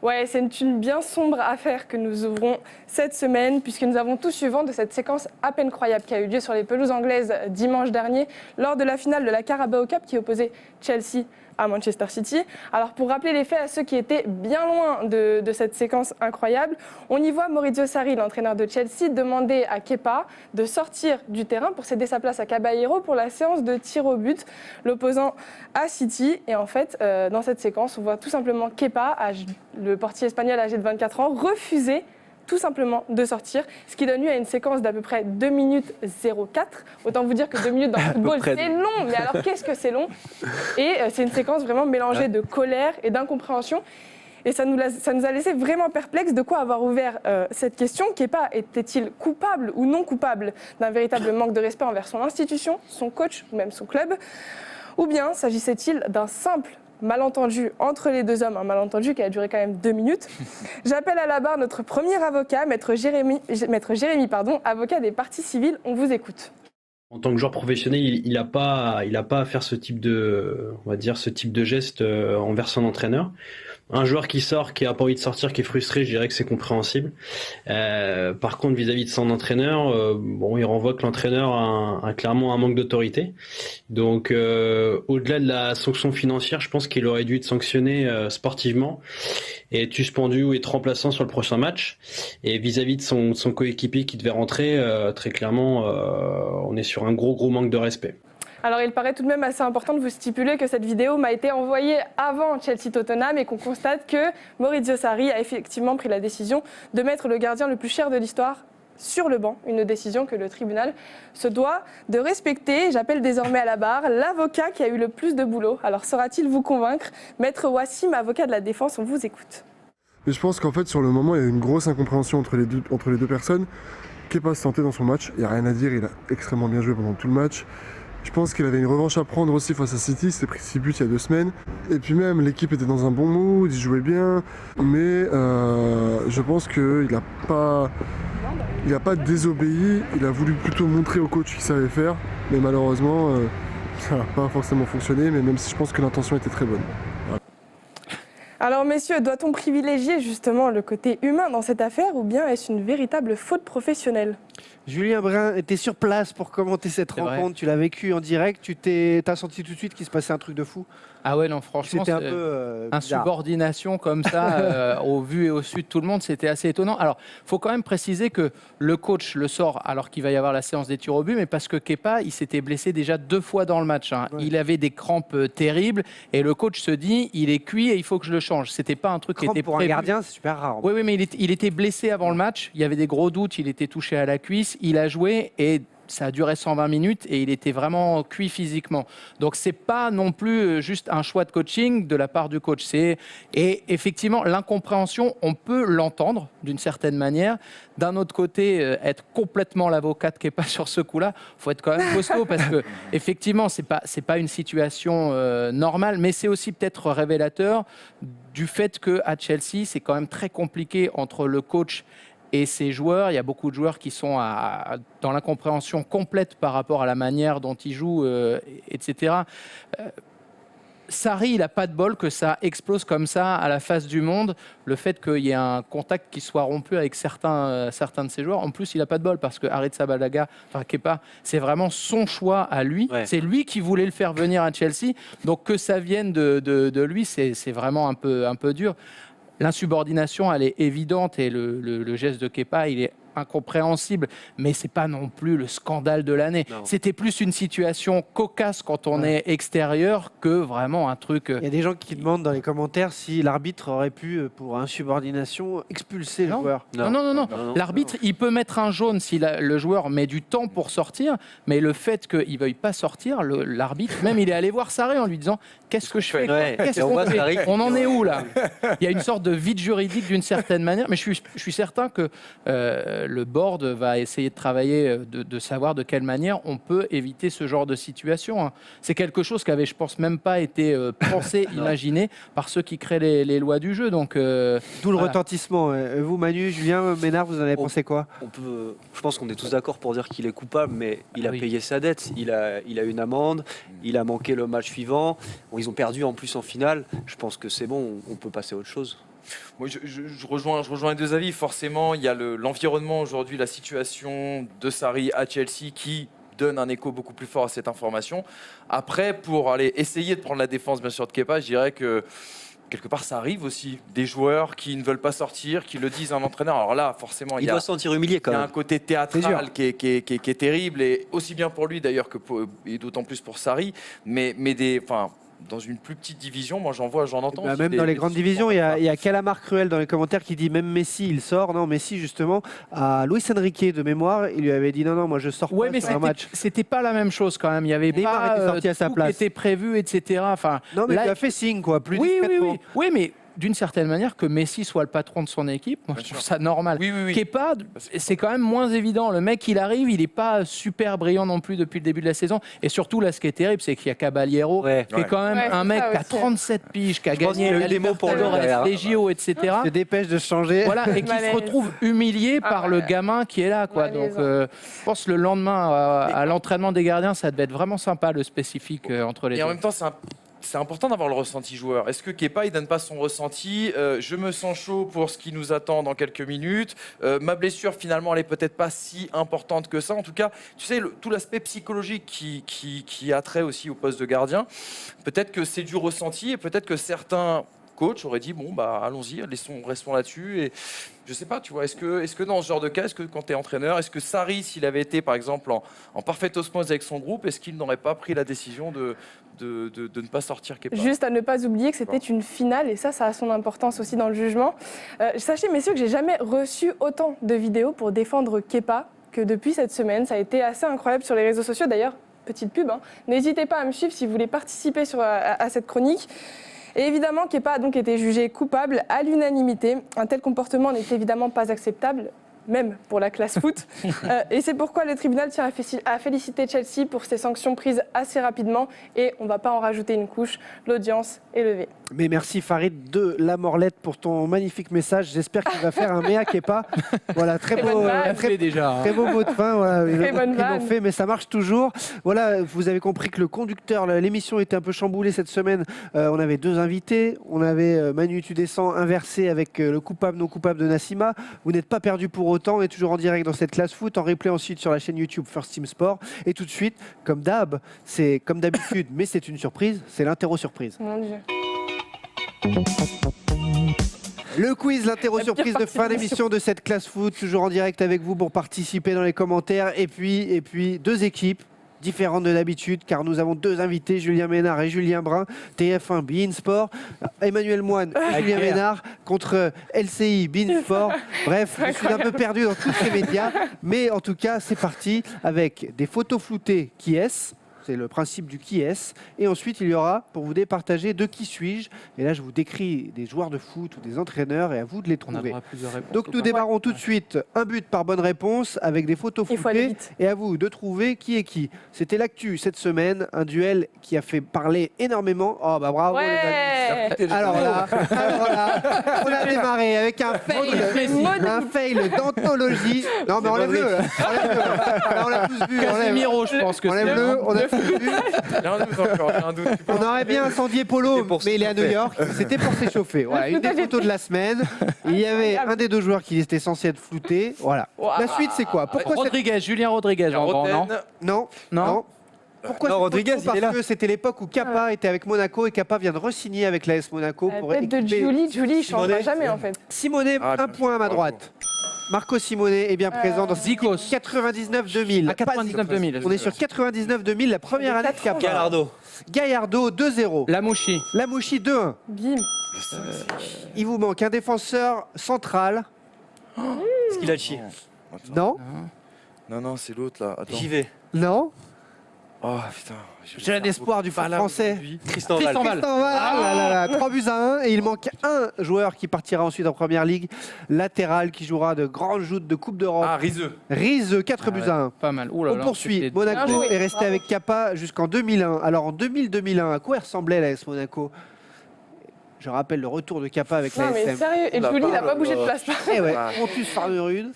Ouais, c'est une bien sombre affaire que nous ouvrons cette semaine puisque nous avons tous eu vent de cette séquence à peine croyable qui a eu lieu sur les pelouses anglaises dimanche dernier lors de la finale de la Carabao Cup qui opposait Chelsea à Manchester City. Alors pour rappeler les faits à ceux qui étaient bien loin de cette séquence incroyable, on y voit Maurizio Sarri, l'entraîneur de Chelsea, demander à Kepa de sortir du terrain pour céder sa place à Caballero pour la séance de tir au but, l'opposant à City. Et en fait, dans cette séquence, on voit tout simplement Kepa, le portier espagnol âgé de 24 ans, refuser tout simplement de sortir, ce qui donne lieu à une séquence d'à peu près 2 minutes 04. Autant vous dire que 2 minutes dans le football, c'est long, mais alors qu'est-ce que c'est long? Et c'est une séquence vraiment mélangée de colère et d'incompréhension. Et ça nous a laissé vraiment perplexes de quoi avoir ouvert cette question. Kepa était-il coupable ou non coupable d'un véritable manque de respect envers son institution, son coach ou même son club? Ou bien s'agissait-il d'un simple malentendu entre les deux hommes, un malentendu qui a duré quand même 2 minutes. J'appelle à la barre notre premier avocat, maître Jérémy, avocat des parties civiles. On vous écoute. En tant que joueur professionnel, il n'a pas à faire ce type de geste envers son entraîneur. Un joueur qui sort, qui a pas envie de sortir, qui est frustré, je dirais que c'est compréhensible. Par contre, vis-à-vis de son entraîneur, il renvoie que l'entraîneur a clairement un manque d'autorité. Donc, au-delà de la sanction financière, je pense qu'il aurait dû être sanctionné sportivement et être suspendu ou être remplaçant sur le prochain match. Et vis-à-vis de son coéquipier qui devait rentrer, très clairement, on est sur un gros manque de respect. Alors il paraît tout de même assez important de vous stipuler que cette vidéo m'a été envoyée avant Chelsea-Tottenham et qu'on constate que Maurizio Sarri a effectivement pris la décision de mettre le gardien le plus cher de l'histoire sur le banc, une décision que le tribunal se doit de respecter. J'appelle désormais à la barre l'avocat qui a eu le plus de boulot. Alors saura-t-il vous convaincre? Maître Wassim, avocat de la défense, on vous écoute. Mais je pense qu'en fait sur le moment il y a une grosse incompréhension entre les deux personnes. Kepa se sentait dans son match, il n'y a rien à dire, il a extrêmement bien joué pendant tout le match. Je pense qu'il avait une revanche à prendre aussi face à City, il s'est pris 6 buts il y a 2 semaines. Et puis même, l'équipe était dans un bon mood, il jouait bien. Mais je pense qu'il n'a pas désobéi, il a voulu plutôt montrer au coach qu'il savait faire. Mais malheureusement, ça n'a pas forcément fonctionné, mais même si je pense que l'intention était très bonne. Voilà. Alors messieurs, doit-on privilégier justement le côté humain dans cette affaire ou bien est-ce une véritable faute professionnelle? Julien Brun était sur place pour commenter cette rencontre, tu l'as vécu en direct, t'as senti tout de suite qu'il se passait un truc de fou? Ah ouais, non, franchement, c'était un peu insubordination comme ça, au vu et au su de tout le monde, c'était assez étonnant. Alors, il faut quand même préciser que le coach le sort alors qu'il va y avoir la séance des tirs au but, mais parce que Kepa, il s'était blessé déjà 2 fois dans le match. Ouais. Il avait des crampes terribles et le coach se dit, il est cuit et il faut que je le change. C'était pas un truc qui était pour prévu. Un gardien, c'est super rare. Oui, mais il était blessé avant le match, il y avait des gros doutes, il était touché à la cuisse, il a joué et ça a duré 120 minutes et il était vraiment cuit physiquement. Donc, ce n'est pas non plus juste un choix de coaching de la part du coach. Et effectivement, l'incompréhension, on peut l'entendre d'une certaine manière. D'un autre côté, être complètement l'avocat qui n'est pas sur ce coup-là, il faut être quand même costaud parce que effectivement, ce n'est pas une situation normale, mais c'est aussi peut-être révélateur du fait qu'à Chelsea, c'est quand même très compliqué entre le coach et ces joueurs. Il y a beaucoup de joueurs qui sont dans l'incompréhension complète par rapport à la manière dont ils jouent, etc. Sarri, il n'a pas de bol que ça explose comme ça à la face du monde. Le fait qu'il y ait un contact qui soit rompu avec certains de ses joueurs. En plus, il n'a pas de bol parce que Arrizabalaga, Kepa, c'est vraiment son choix à lui. Ouais. C'est lui qui voulait le faire venir à Chelsea. Donc que ça vienne de lui, c'est vraiment un peu dur. L'insubordination, elle est évidente et le geste de Kepa, il est incompréhensible, mais c'est pas non plus le scandale de l'année. C'était plus une situation cocasse quand on est extérieur que vraiment un truc... Il y a des gens qui demandent dans les commentaires si l'arbitre aurait pu, pour insubordination, expulser le joueur. Non. L'arbitre, il peut mettre un jaune si le joueur met du temps pour sortir, mais le fait qu'il ne veuille pas sortir, l'arbitre, même il est allé voir Sarri en lui disant « Qu'est-ce que je fais ? Qu'est-ce qu'on fait ? On en est où là ?» Il y a une sorte de vide juridique d'une certaine manière, mais je suis certain que le board va essayer de travailler, de savoir de quelle manière on peut éviter ce genre de situation. C'est quelque chose qui avait, je pense, même pas été pensé, imaginé par ceux qui créent les lois du jeu. Donc, D'où le voilà. retentissement. Vous, Manu, Julien, Ménard, vous en avez pensé quoi? Je pense qu'on est tous d'accord pour dire qu'il est coupable, mais il a Oui. payé sa dette. Il a une amende, il a manqué le match suivant. Bon, ils ont perdu en plus en finale. Je pense que c'est bon, on peut passer à autre chose. Moi, je rejoins les deux avis. Forcément, il y a l'environnement aujourd'hui, la situation de Sarri à Chelsea qui donne un écho beaucoup plus fort à cette information. Après, pour aller essayer de prendre la défense, bien sûr, de Kepa, je dirais que quelque part, ça arrive aussi. Des joueurs qui ne veulent pas sortir, qui le disent à un entraîneur. Alors là, forcément, Il doit se sentir humilié quand il y a un même. côté C'est théâtral sûr. qui est terrible, et aussi bien pour lui d'ailleurs et d'autant plus pour Sarri. Mais dans une plus petite division, moi j'en entends. Bah, aussi même dans les grandes divisions, il y a Calamar Cruel dans les commentaires qui dit même Messi, il sort. Non, Messi, justement, à Luis Enrique de mémoire, il lui avait dit non, moi je sors Ouais, pas mais sur un match. c'était pas la même chose quand même. Il y avait Neymar pas était sorti à sa tout place. qui était prévu, etc. Enfin, Non, mais là, il a fait signe, quoi, plus oui, discrètement. oui, mais d'une certaine manière, que Messi soit le patron de son équipe, moi, je trouve ça normal. Oui. Kepa, c'est quand même moins évident. Le mec, il arrive, il n'est pas super brillant non plus depuis le début de la saison. Et surtout, là, ce qui est terrible, c'est qu'il y a Caballero, Ouais. qui est quand même Ouais, un c'est mec ça qui a aussi. 37 piges, qui a pense gagné qu'il y a eu la des mots pour Libertadores, lui derrière. les JO, etc. Se dépêche de changer. Voilà, et qui se Malaise. retrouve humilié Ah par ouais. le gamin qui est là, quoi. Malaise. Donc, je pense que le lendemain, à l'entraînement des gardiens, ça devait être vraiment sympa, le spécifique entre les Et en deux. même temps, c'est important d'avoir le ressenti joueur. Est-ce que Kepa, il donne pas son ressenti? Je me sens chaud pour ce qui nous attend dans quelques minutes. Ma blessure, finalement, elle est peut-être pas si importante que ça. En tout cas, tu sais, tout l'aspect psychologique qui a trait aussi au poste de gardien, peut-être que c'est du ressenti, et peut-être que certains coachs auraient dit bon bah allons-y, restons là-dessus. Et je sais pas, tu vois, est-ce que dans ce genre de cas, est-ce que quand tu es entraîneur, est-ce que Sarri, s'il avait été par exemple en parfaite osmose avec son groupe, est-ce qu'il n'aurait pas pris la décision de ne pas sortir Kepa? Juste à ne pas oublier que c'était une finale, et ça a son importance aussi dans le jugement. Sachez, messieurs, que j'ai jamais reçu autant de vidéos pour défendre Kepa que depuis cette semaine. Ça a été assez incroyable sur les réseaux sociaux. D'ailleurs, petite pub, hein. N'hésitez pas à me suivre si vous voulez participer à cette chronique. Et évidemment, Kepa a donc été jugé coupable à l'unanimité. Un tel comportement n'est évidemment pas acceptable, même pour la classe foot. Et c'est pourquoi le tribunal tient à féliciter Chelsea pour ses sanctions prises assez rapidement. Et on ne va pas en rajouter une couche, l'audience est levée. Mais merci Farid de la Morlette pour ton magnifique message. J'espère qu'il va faire un mea Kepa. Voilà, très Très beau, bonne vanne. Fait déjà. hein. très beau mot de fin. Voilà, Très bonne ils l'ont vanne. fait, mais ça marche toujours. Voilà, vous avez compris que le conducteur, l'émission était un peu chamboulée cette semaine. On avait deux invités. On avait Manu Tu descends inversé avec le coupable non coupable de Nassima. Vous n'êtes pas perdu pour autant. On est toujours en direct dans cette classe foot, en replay ensuite sur la chaîne YouTube First Team Sport. Et tout de suite, comme c'est comme d'habitude, mais c'est une surprise. C'est l'interro surprise. Mon Dieu. Le quiz, l'interro La pire surprise de partie fin de l'émission. d'émission de cette classe foot, toujours en direct avec vous pour participer dans les commentaires. Et puis deux équipes différentes de d'habitude, car nous avons deux invités, Julien Ménard et Julien Brun, TF1 Bein Sport, Emmanuel Moine et Julien Ménard contre LCI Bein Sport. Bref, je suis un peu perdu dans tous ces médias, mais en tout cas, c'est parti avec des photos floutées qui est-ce. C'est le principe du qui est. Et ensuite, il y aura, pour vous départager, de qui suis-je. Et là, je vous décris des joueurs de foot ou des entraîneurs et à vous de les On a trouver. droit à plusieurs réponses. Donc, nous démarrons tout de suite. Un but par bonne réponse avec des photos Il faut aller floutées. vite. Et à vous de trouver qui est qui. C'était l'actu cette semaine. Un duel qui a fait parler énormément. Oh, bah bravo, les amis. Ouais. Alors là, on a démarré avec un fail d'anthologie. Non, mais enlève-le. On l'a tous vu. Casemiro, je pense que Enlève-le. On a tous vu. Il y a un doute encore, il y a un doute. On aurait bien incendié Polo, C'était pour mais il est à New s'échauffer. York. C'était pour s'échauffer. Voilà, une des photos de la semaine. Il y avait un des deux joueurs qui était censé être flouté. Voilà. La suite, c'est quoi? Pourquoi cette... Rodriguez, Julien Rodriguez, en grand, non Roten, Non. Non. Pourquoi Non, cette Rodriguez, photo? il est là. Parce que c'était l'époque où Kappa était avec Monaco et Kappa vient de re-signer avec l'AS Monaco pour La tête de équiper Julie, je changera Simonet. jamais en fait. Simonet, Ah, un point à ma bravo. droite. Marco Simonet est bien présent dans Zikos. 99-2000. À 99-2000. On est sur 99-2000, la première année de Kappa. Gallardo. Gallardo, 2-0. Lamouchi. Lamouchi, 2-1. Bim. Il vous manque un défenseur central. Skilacci. Non. Non, c'est l'autre là. Attends. J'y vais. Non. Oh putain. Jeune espoir du foot français. Tristan Val. Tristan Val, ah là là, 3 buts à 1 et il manque un joueur qui partira ensuite en première ligue, latéral qui jouera de grandes joutes de Coupe d'Europe. Ah, Rizeux. Rize, 4 buts à 1. Pas mal. Ouh là On là, poursuit. c'était- Monaco Bien joué, est resté bravo. avec Kappa jusqu'en 2001. Alors en 2000-2001, à quoi ressemblait l'AS Monaco? Je rappelle le retour de Kappa avec Non, mais l'ASM. sérieux, et La Julie, il n'a barre, pas bougé de place. Eh ouais, Pontus Farnerud,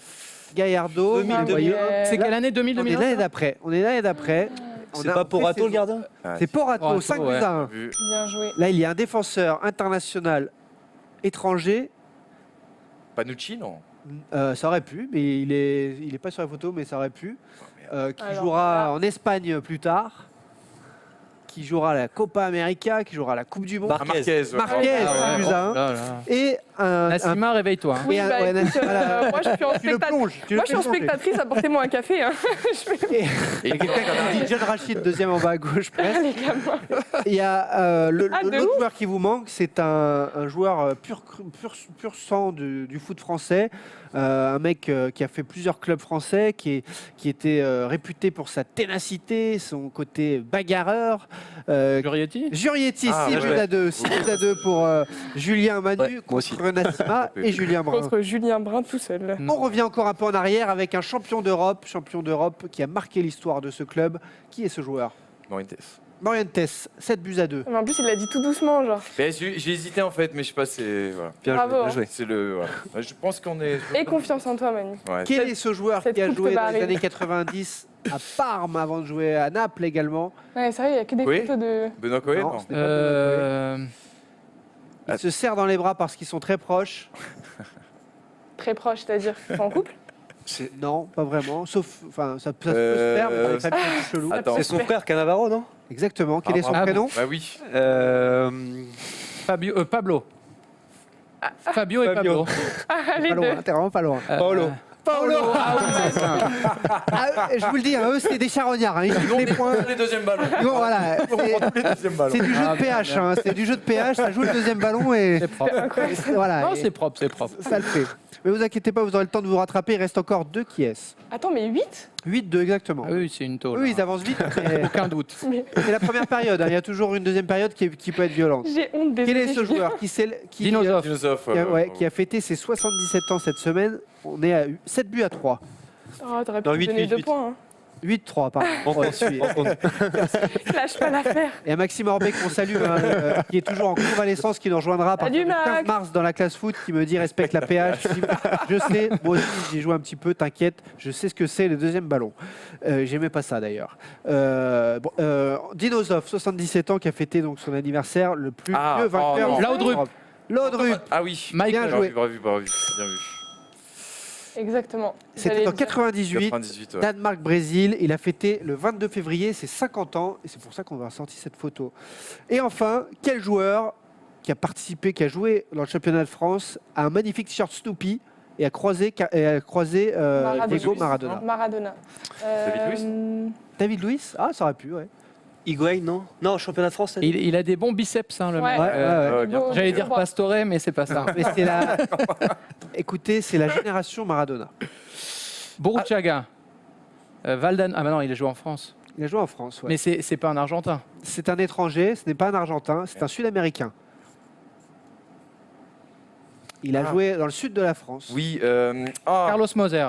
Gaillardo, 2000, vous voyez. C'est quelle année? On est 2000-2001? l'année d'après. On est l'année d'après. On C'est a pas en Porato le pré-saison. gardien? C'est Porato, Porato, 5 buts ouais. à 1. Vu. Bien joué. Là, il y a un défenseur international étranger. Panucci, non? Ça aurait pu, mais il est pas sur la photo, mais ça aurait pu. Qui Alors, jouera là. en Espagne plus tard. Qui jouera la Copa América, qui jouera la Coupe du Monde. Ah, Marquez. ouais. Marquez, Ah, 5 buts à 1. Là, là. Et un. Nassima, réveille-toi. hein. Oui, et un- bah, ouais, écoute, voilà. moi, je suis en Tu le spectacle. plonges. Tu le Moi, je suis en fais plonger. spectatrice, apportez-moi un café. Hein. Et il y a quelqu'un qui dit John Rachid, deuxième en bas à gauche presque. Les gamins. Il y a Ah, de l'autre ouf. joueur qui vous manque, c'est un joueur pur sang du foot français. Un mec qui a fait plusieurs clubs français, qui était réputé pour sa ténacité, son côté bagarreur. Jurietti? Jurietti, Ah, 6 ouais, buts ouais. à 2. 6 buts à 2 pour Julien Manu Ouais, moi aussi. contre Nassima et Julien Brun. Contre Julien Brun tout seul. On revient encore un peu en arrière avec un champion d'Europe qui a marqué l'histoire de ce club. Qui est ce joueur? Morientes. Morientes, 7 buts à 2. Mais en plus, il l'a dit tout doucement, genre. Mais j'ai hésité en fait, mais je sais pas, c'est. Voilà. Bien Bravo, joué, hein. bien joué. C'est le. Voilà. Je pense qu'on est. Et confiance en toi, Manu. Ouais. Quel Cette- est ce joueur cette qui a coupe joué te dans les barre. années 90 à Parme avant de jouer à Naples également? Ouais, sérieux, il n'y a que des Oui. photos de. Benoît Cohen, Non, non, ce n'est pas Benoît Cohen. Euh, Il se serre dans les bras parce qu'ils sont très proches. Très proches, c'est-à-dire. Ils sont en couple. Non, pas vraiment. Sauf, enfin, ça peut se Euh, faire, mais dans les familles un peu chelou. Attends. C'est son frère Cannavaro, non? Exactement. Quel est son Ah bon. prénom? Bah oui. Pablo. Fabio et Fabio. Pablo. Ah, les Pas deux. loin, t'es vraiment pas loin. Paolo. Paolo. Ah oui, c'est ça. Ah, je vous le dis, hein, eux, c'est des charognards. Hein. Ils jouent les points. Les deuxièmes ballons. Bon, voilà. Les deuxièmes ballons. C'est du jeu Ah, de PH. Hein. C'est du jeu de PH. Ça joue le deuxième ballon et C'est propre. voilà. Non, Et c'est propre, c'est propre. ça le fait. Mais vous inquiétez pas, vous aurez le temps de vous rattraper. Il reste encore 2 qui est. Attends, mais 8 8-2 exactement. Ah oui, c'est une tôle. Oui, ils avancent vite. mais Aucun doute. C'est la première période. Hein. Il y a toujours une deuxième période qui peut être violente. J'ai honte des Quel est ce joueur qui Dinosaure. Philosophe. qui a fêté ses 77 ans cette semaine? On est à 7 buts à 3. Oh, t'aurais pu Non, me 8, donner 8, 2 8. points. Hein. 8-3, pardon. On poursuit. Lâche pas l'affaire. Et à Maxime Orbeck, qu'on salue, hein, qui est toujours en convalescence, qui nous rejoindra à partir Salut, du 15 Max. mars dans la classe foot, qui me dit respecte la PH. Je sais, moi aussi j'ai joué un petit peu, t'inquiète, je sais ce que c'est le deuxième ballon. J'aimais pas ça d'ailleurs. Dinosov, 77 ans, qui a fêté donc son anniversaire, le plus Ah, vieux vainqueur. oh, en non. Laudrup. Europe. Laudrup, Ah oui. Mike, bien joué. Bien vu. Bien vu. Exactement. C'était J'allais en le dire. 98. 98, ouais. Danemark-Brésil, il a fêté le 22 février, c'est 50 ans, et c'est pour ça qu'on va sortir cette photo. Et enfin, quel joueur qui a participé, qui a joué dans le championnat de France, a un magnifique t-shirt Snoopy et a croisé Maradona. Diego Maradona. Maradona. David Luiz David Luiz? Ah, ça aurait pu, ouais. Higuain, non? Non, championnat de France. t'as dit Il a des bons biceps, hein, le Ouais. mec. Ouais, ouais, ouais. Beau- J'allais beau dire bras. Pastore, mais c'est pas ça. Mais c'est la... Écoutez, c'est la génération Maradona. Boruchaga. Valdan. Ah, bah non, il a joué en France. Il a joué en France, ouais. Mais c'est pas un Argentin. C'est un étranger, ce n'est pas un Argentin, c'est un Sud-Américain. Il a Ah. joué dans le sud de la France. Oui. Carlos Moser.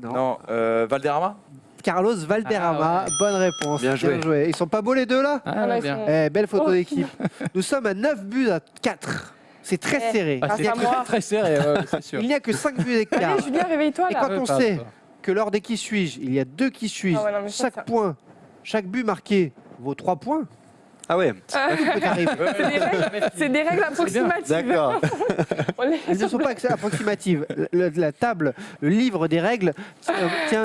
Non. Valderrama. Carlos Valderrama, Ah ouais. bonne réponse. Bien joué. joué. Ils sont pas beaux les deux là? Ah, là, ils bien. sont- Belle photo Oh. d'équipe. Nous sommes à 9 buts à 4. C'est très Eh. serré. Ah, Ah, c'est c'est à moi. très, très serré, ouais, c'est sûr. Il n'y a que 5 buts d'écart. Allez, Julien, réveille-toi Et là. quand Ouais, on pas- sait pas. que lors des qui suis-je, il y a 2 qui suis-je, Ah ouais, non, mais ça, chaque ça- point, chaque but marqué vaut 3 points. Ah ouais, Tout peut arriver. C'est des règles approximatives. d'accord. On les- Elles ne sont pas approximatives. La table, le livre des règles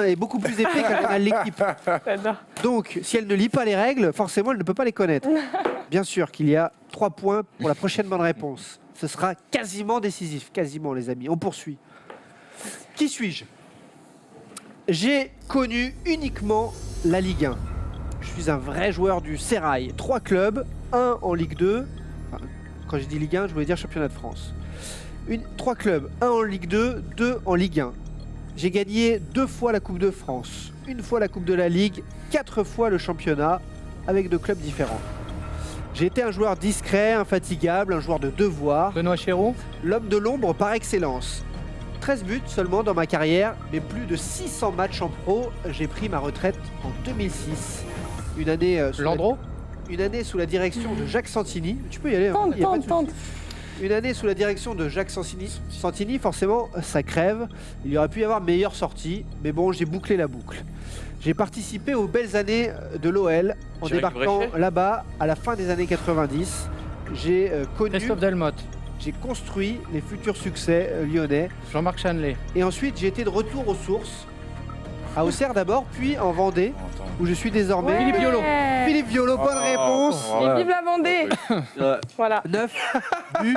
est beaucoup plus épais qu'un journal l'équipe. J'adore. Donc, si elle ne lit pas les règles, forcément, elle ne peut pas les connaître. Bien sûr qu'il y a 3 points pour la prochaine bonne réponse. Ce sera quasiment décisif, quasiment, les amis. On poursuit. Qui suis-je? J'ai connu uniquement la Ligue 1. Je suis un vrai joueur du Sérail. 3 clubs, 1 en Ligue 2. Enfin, quand je dis Ligue 1, je voulais dire championnat de France. 3 clubs, 1 en Ligue 2, 2 en Ligue 1. J'ai gagné 2 fois la Coupe de France, 1 fois la Coupe de la Ligue, 4 fois le championnat avec 2 clubs différents. J'ai été un joueur discret, infatigable, un joueur de devoir, Benoît Chéreau. l'homme de l'ombre par excellence. 13 buts seulement dans ma carrière, mais plus de 600 matchs en pro. J'ai pris ma retraite en 2006. Une année, Landreau. une année sous la direction de Jacques Santini. Tu peux y aller. hein, y a pas de souci. Tente. Une année sous la direction de Jacques Santini, forcément, ça crève. Il y aurait pu y avoir meilleure sortie, mais bon, j'ai bouclé la boucle. J'ai participé aux belles années de l'OL en Thierry débarquant Bréchet là-bas à la fin des années 90. J'ai connu, Christophe Delmotte. j'ai construit les futurs succès lyonnais. Jean-Marc Chanley. Et ensuite, j'ai été de retour aux sources, à Auxerre d'abord, puis en Vendée, où je suis désormais. Ouais. Philippe Violo. Philippe Violo, bonne réponse. Et vive la Vendée. Ouais. Voilà. 9 buts.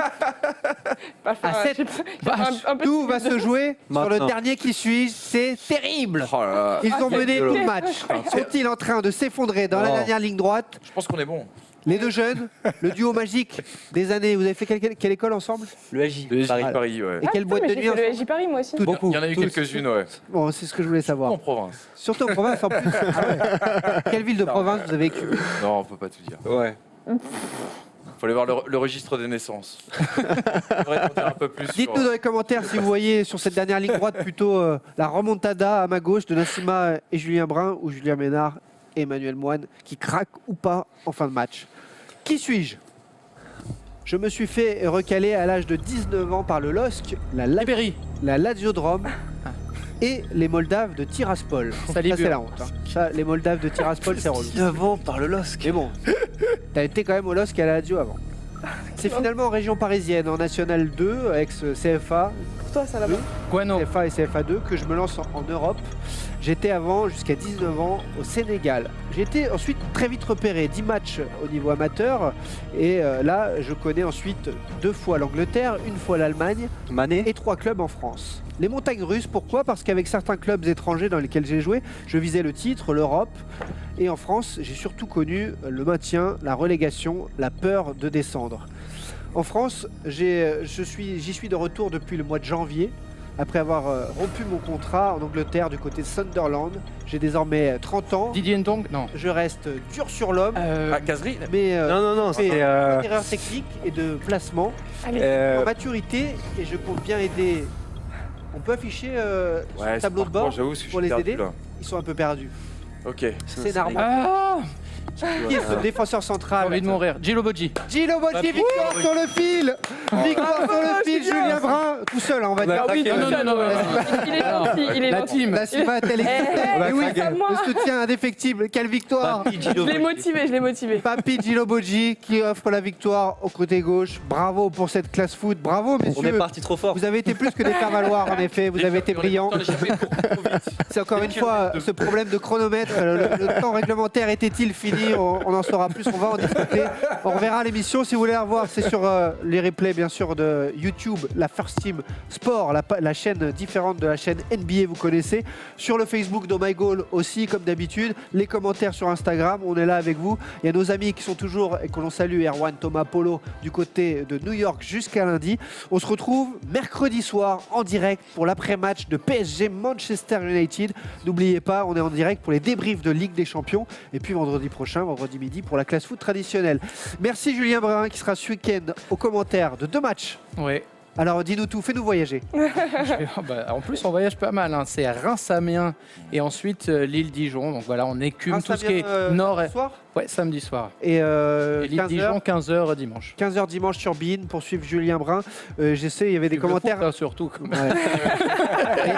Pas faire, À 7. j'ai pas- un peu Tout de- va se jouer sur le Maintenant. dernier qui suit. C'est terrible. Oh là là. Ils ont c'est mené violent. tout le match. Sont-ils en train de s'effondrer dans la Oh. dernière ligne droite? Je pense qu'on est bon. Les deux jeunes, le duo magique des années. Vous avez fait quelle école ensemble? Le LJ, Le Paris. Paris, ouais. Et quelle boîte de J'ai nuit fait le ensemble? SJ Paris, moi aussi. Toutes. Il y en a eu Tous. quelques-unes, ouais. Bon, c'est ce que je voulais savoir. En province. Surtout en province en plus. Ah ouais. Quelle ville de province vous avez vécu? Non, on peut pas tout dire. Ouais. Faut aller voir le registre des naissances. Faudrait en dire un peu plus. Dites-nous dans les commentaires si vous voyez sur cette dernière ligne droite plutôt la remontada à ma gauche de Nassima et Julien Brun ou Julien Ménard et Emmanuel Moine qui craquent ou pas en fin de match. Qui suis-je? Je me suis fait recaler à l'âge de 19 ans par le LOSC, la Lazio de Rome et les Moldaves de Tiraspol. Ça, Salibur. c'est la honte. hein. Ça, les Moldaves de Tiraspol, c'est relou. 19 ans par le LOSC. Mais bon, t'as été quand même au LOSC et à la Lazio avant. C'est finalement en région parisienne, en National 2, ex-CFA, Pour toi, ça là-bas. Guano. CFA et CFA2, que je me lance en Europe. J'étais avant, jusqu'à 19 ans, au Sénégal. J'ai été ensuite très vite repéré, 10 matchs au niveau amateur. Et là, je connais ensuite 2 fois l'Angleterre, 1 fois l'Allemagne Mané. et 3 clubs en France. Les montagnes russes, pourquoi? Parce qu'avec certains clubs étrangers dans lesquels j'ai joué, je visais le titre, l'Europe. Et en France, j'ai surtout connu le maintien, la relégation, la peur de descendre. En France, j'y suis de retour depuis le mois de janvier. Après avoir rompu mon contrat en Angleterre du côté de Sunderland, j'ai désormais 30 ans. Didier Ndong. Non. Je reste dur sur l'homme, Ah, Cazerie mais Non, j'ai c'est. d'erreurs techniques et de placement Allez. en maturité et je compte bien aider. On peut afficher Ouais, le tableau de bord j'avoue, parce que je pour suis les perdu, aider. là. Ils sont un peu perdus. Ok. C'est Narbo. Ah, Qui est ce défenseur j'ai central? envie de mourir. Gillo Boggi. Gillo Boggi, victoire sur le fil. Victoire sur le fil, Julien Brun. Tout seul, hein, on va dire. Ah oui, Non, non, non, il est gentil, il est La gentil. team. La Siva a-t-elle Eh, existé? eh, Et oui, c'est à moi. le soutien indéfectible. Quelle victoire! Papi, Gillo Je l'ai Boggi. motivé, je l'ai motivé. Papi Gillo Boggi qui offre la victoire au côté gauche. Bravo pour cette classe foot. Bravo, On est messieurs. parti trop fort. Vous avez été plus que des faire-valoir, en effet. Vous avez été brillants. C'est encore une fois ce problème de chronomètre. Le temps réglementaire était-il fini? On en saura plus. On va en discuter. On reverra l'émission si vous voulez la revoir. C'est sur les replays, bien sûr, de YouTube, la First Team Sport, la chaîne différente de la chaîne NBA, vous connaissez. Sur le Facebook de My Goal aussi, comme d'habitude. Les commentaires sur Instagram, on est là avec vous. Il y a nos amis qui sont toujours, et que l'on salue, Erwan, Thomas, Polo, du côté de New York jusqu'à lundi. On se retrouve mercredi soir en direct pour l'après-match de PSG Manchester United. N'oubliez pas, on est en direct pour les débriefs de Ligue des Champions. Et puis vendredi prochain, vendredi midi, pour la classe foot traditionnelle. Merci Julien Brun qui sera ce week-end aux commentaires de 2 matchs. Oui. Alors dis-nous tout, fais-nous voyager. En plus, on voyage pas mal. Hein. C'est Reims-Amiens et ensuite l'île-Dijon. Donc voilà, on écume tout ce qui est nord. Ce soir Ouais, samedi soir. et Et 15h. l'île-Dijon, 15h dimanche. 15h dimanche sur Bein pour suivre Julien Brun. J'essaie, il y avait des Le foot, commentaires. là, surtout. Ouais.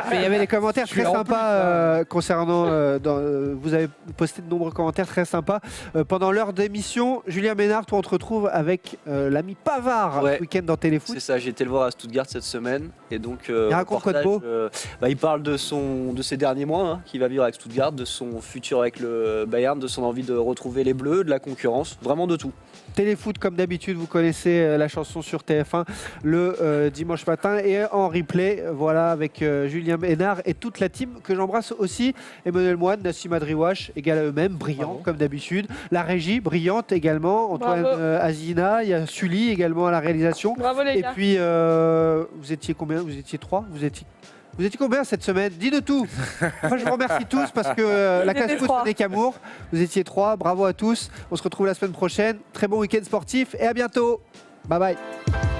Mais il y avait des commentaires Je suis très là en sympas concernant. Vous avez posté de nombreux commentaires très sympas. Pendant l'heure d'émission, Julien Ménard, toi, on te retrouve avec l'ami Pavard Ouais. ce week-end dans Téléfoot. C'est ça, j'ai été le voir à Stuttgart cette semaine. Et donc, Il raconte quoi de beau il parle de ses derniers mois hein, qu'il va vivre avec Stuttgart, de son futur avec le Bayern, de son envie de retrouver les Bleus, de la concurrence, vraiment de tout. Téléfoot, comme d'habitude, vous connaissez la chanson sur TF1 le dimanche matin et en replay, voilà, avec Julien Ménard et toute la team que j'embrasse aussi. Emmanuel Moine, Nassim Adriouache, égal à eux-mêmes, brillants Bravo. comme d'habitude. La régie, brillante également. Antoine Bravo. Azina, il y a Sully également à la réalisation. Bravo les Et gars. puis, vous étiez combien? Vous étiez 3? Vous étiez Vous étiez combien cette semaine? Dis-nous tout. Moi, je vous remercie tous parce que la classe foot, ce n'est qu'amour. Vous étiez 3. Bravo à tous. On se retrouve la semaine prochaine. Très bon week-end sportif et à bientôt. Bye bye.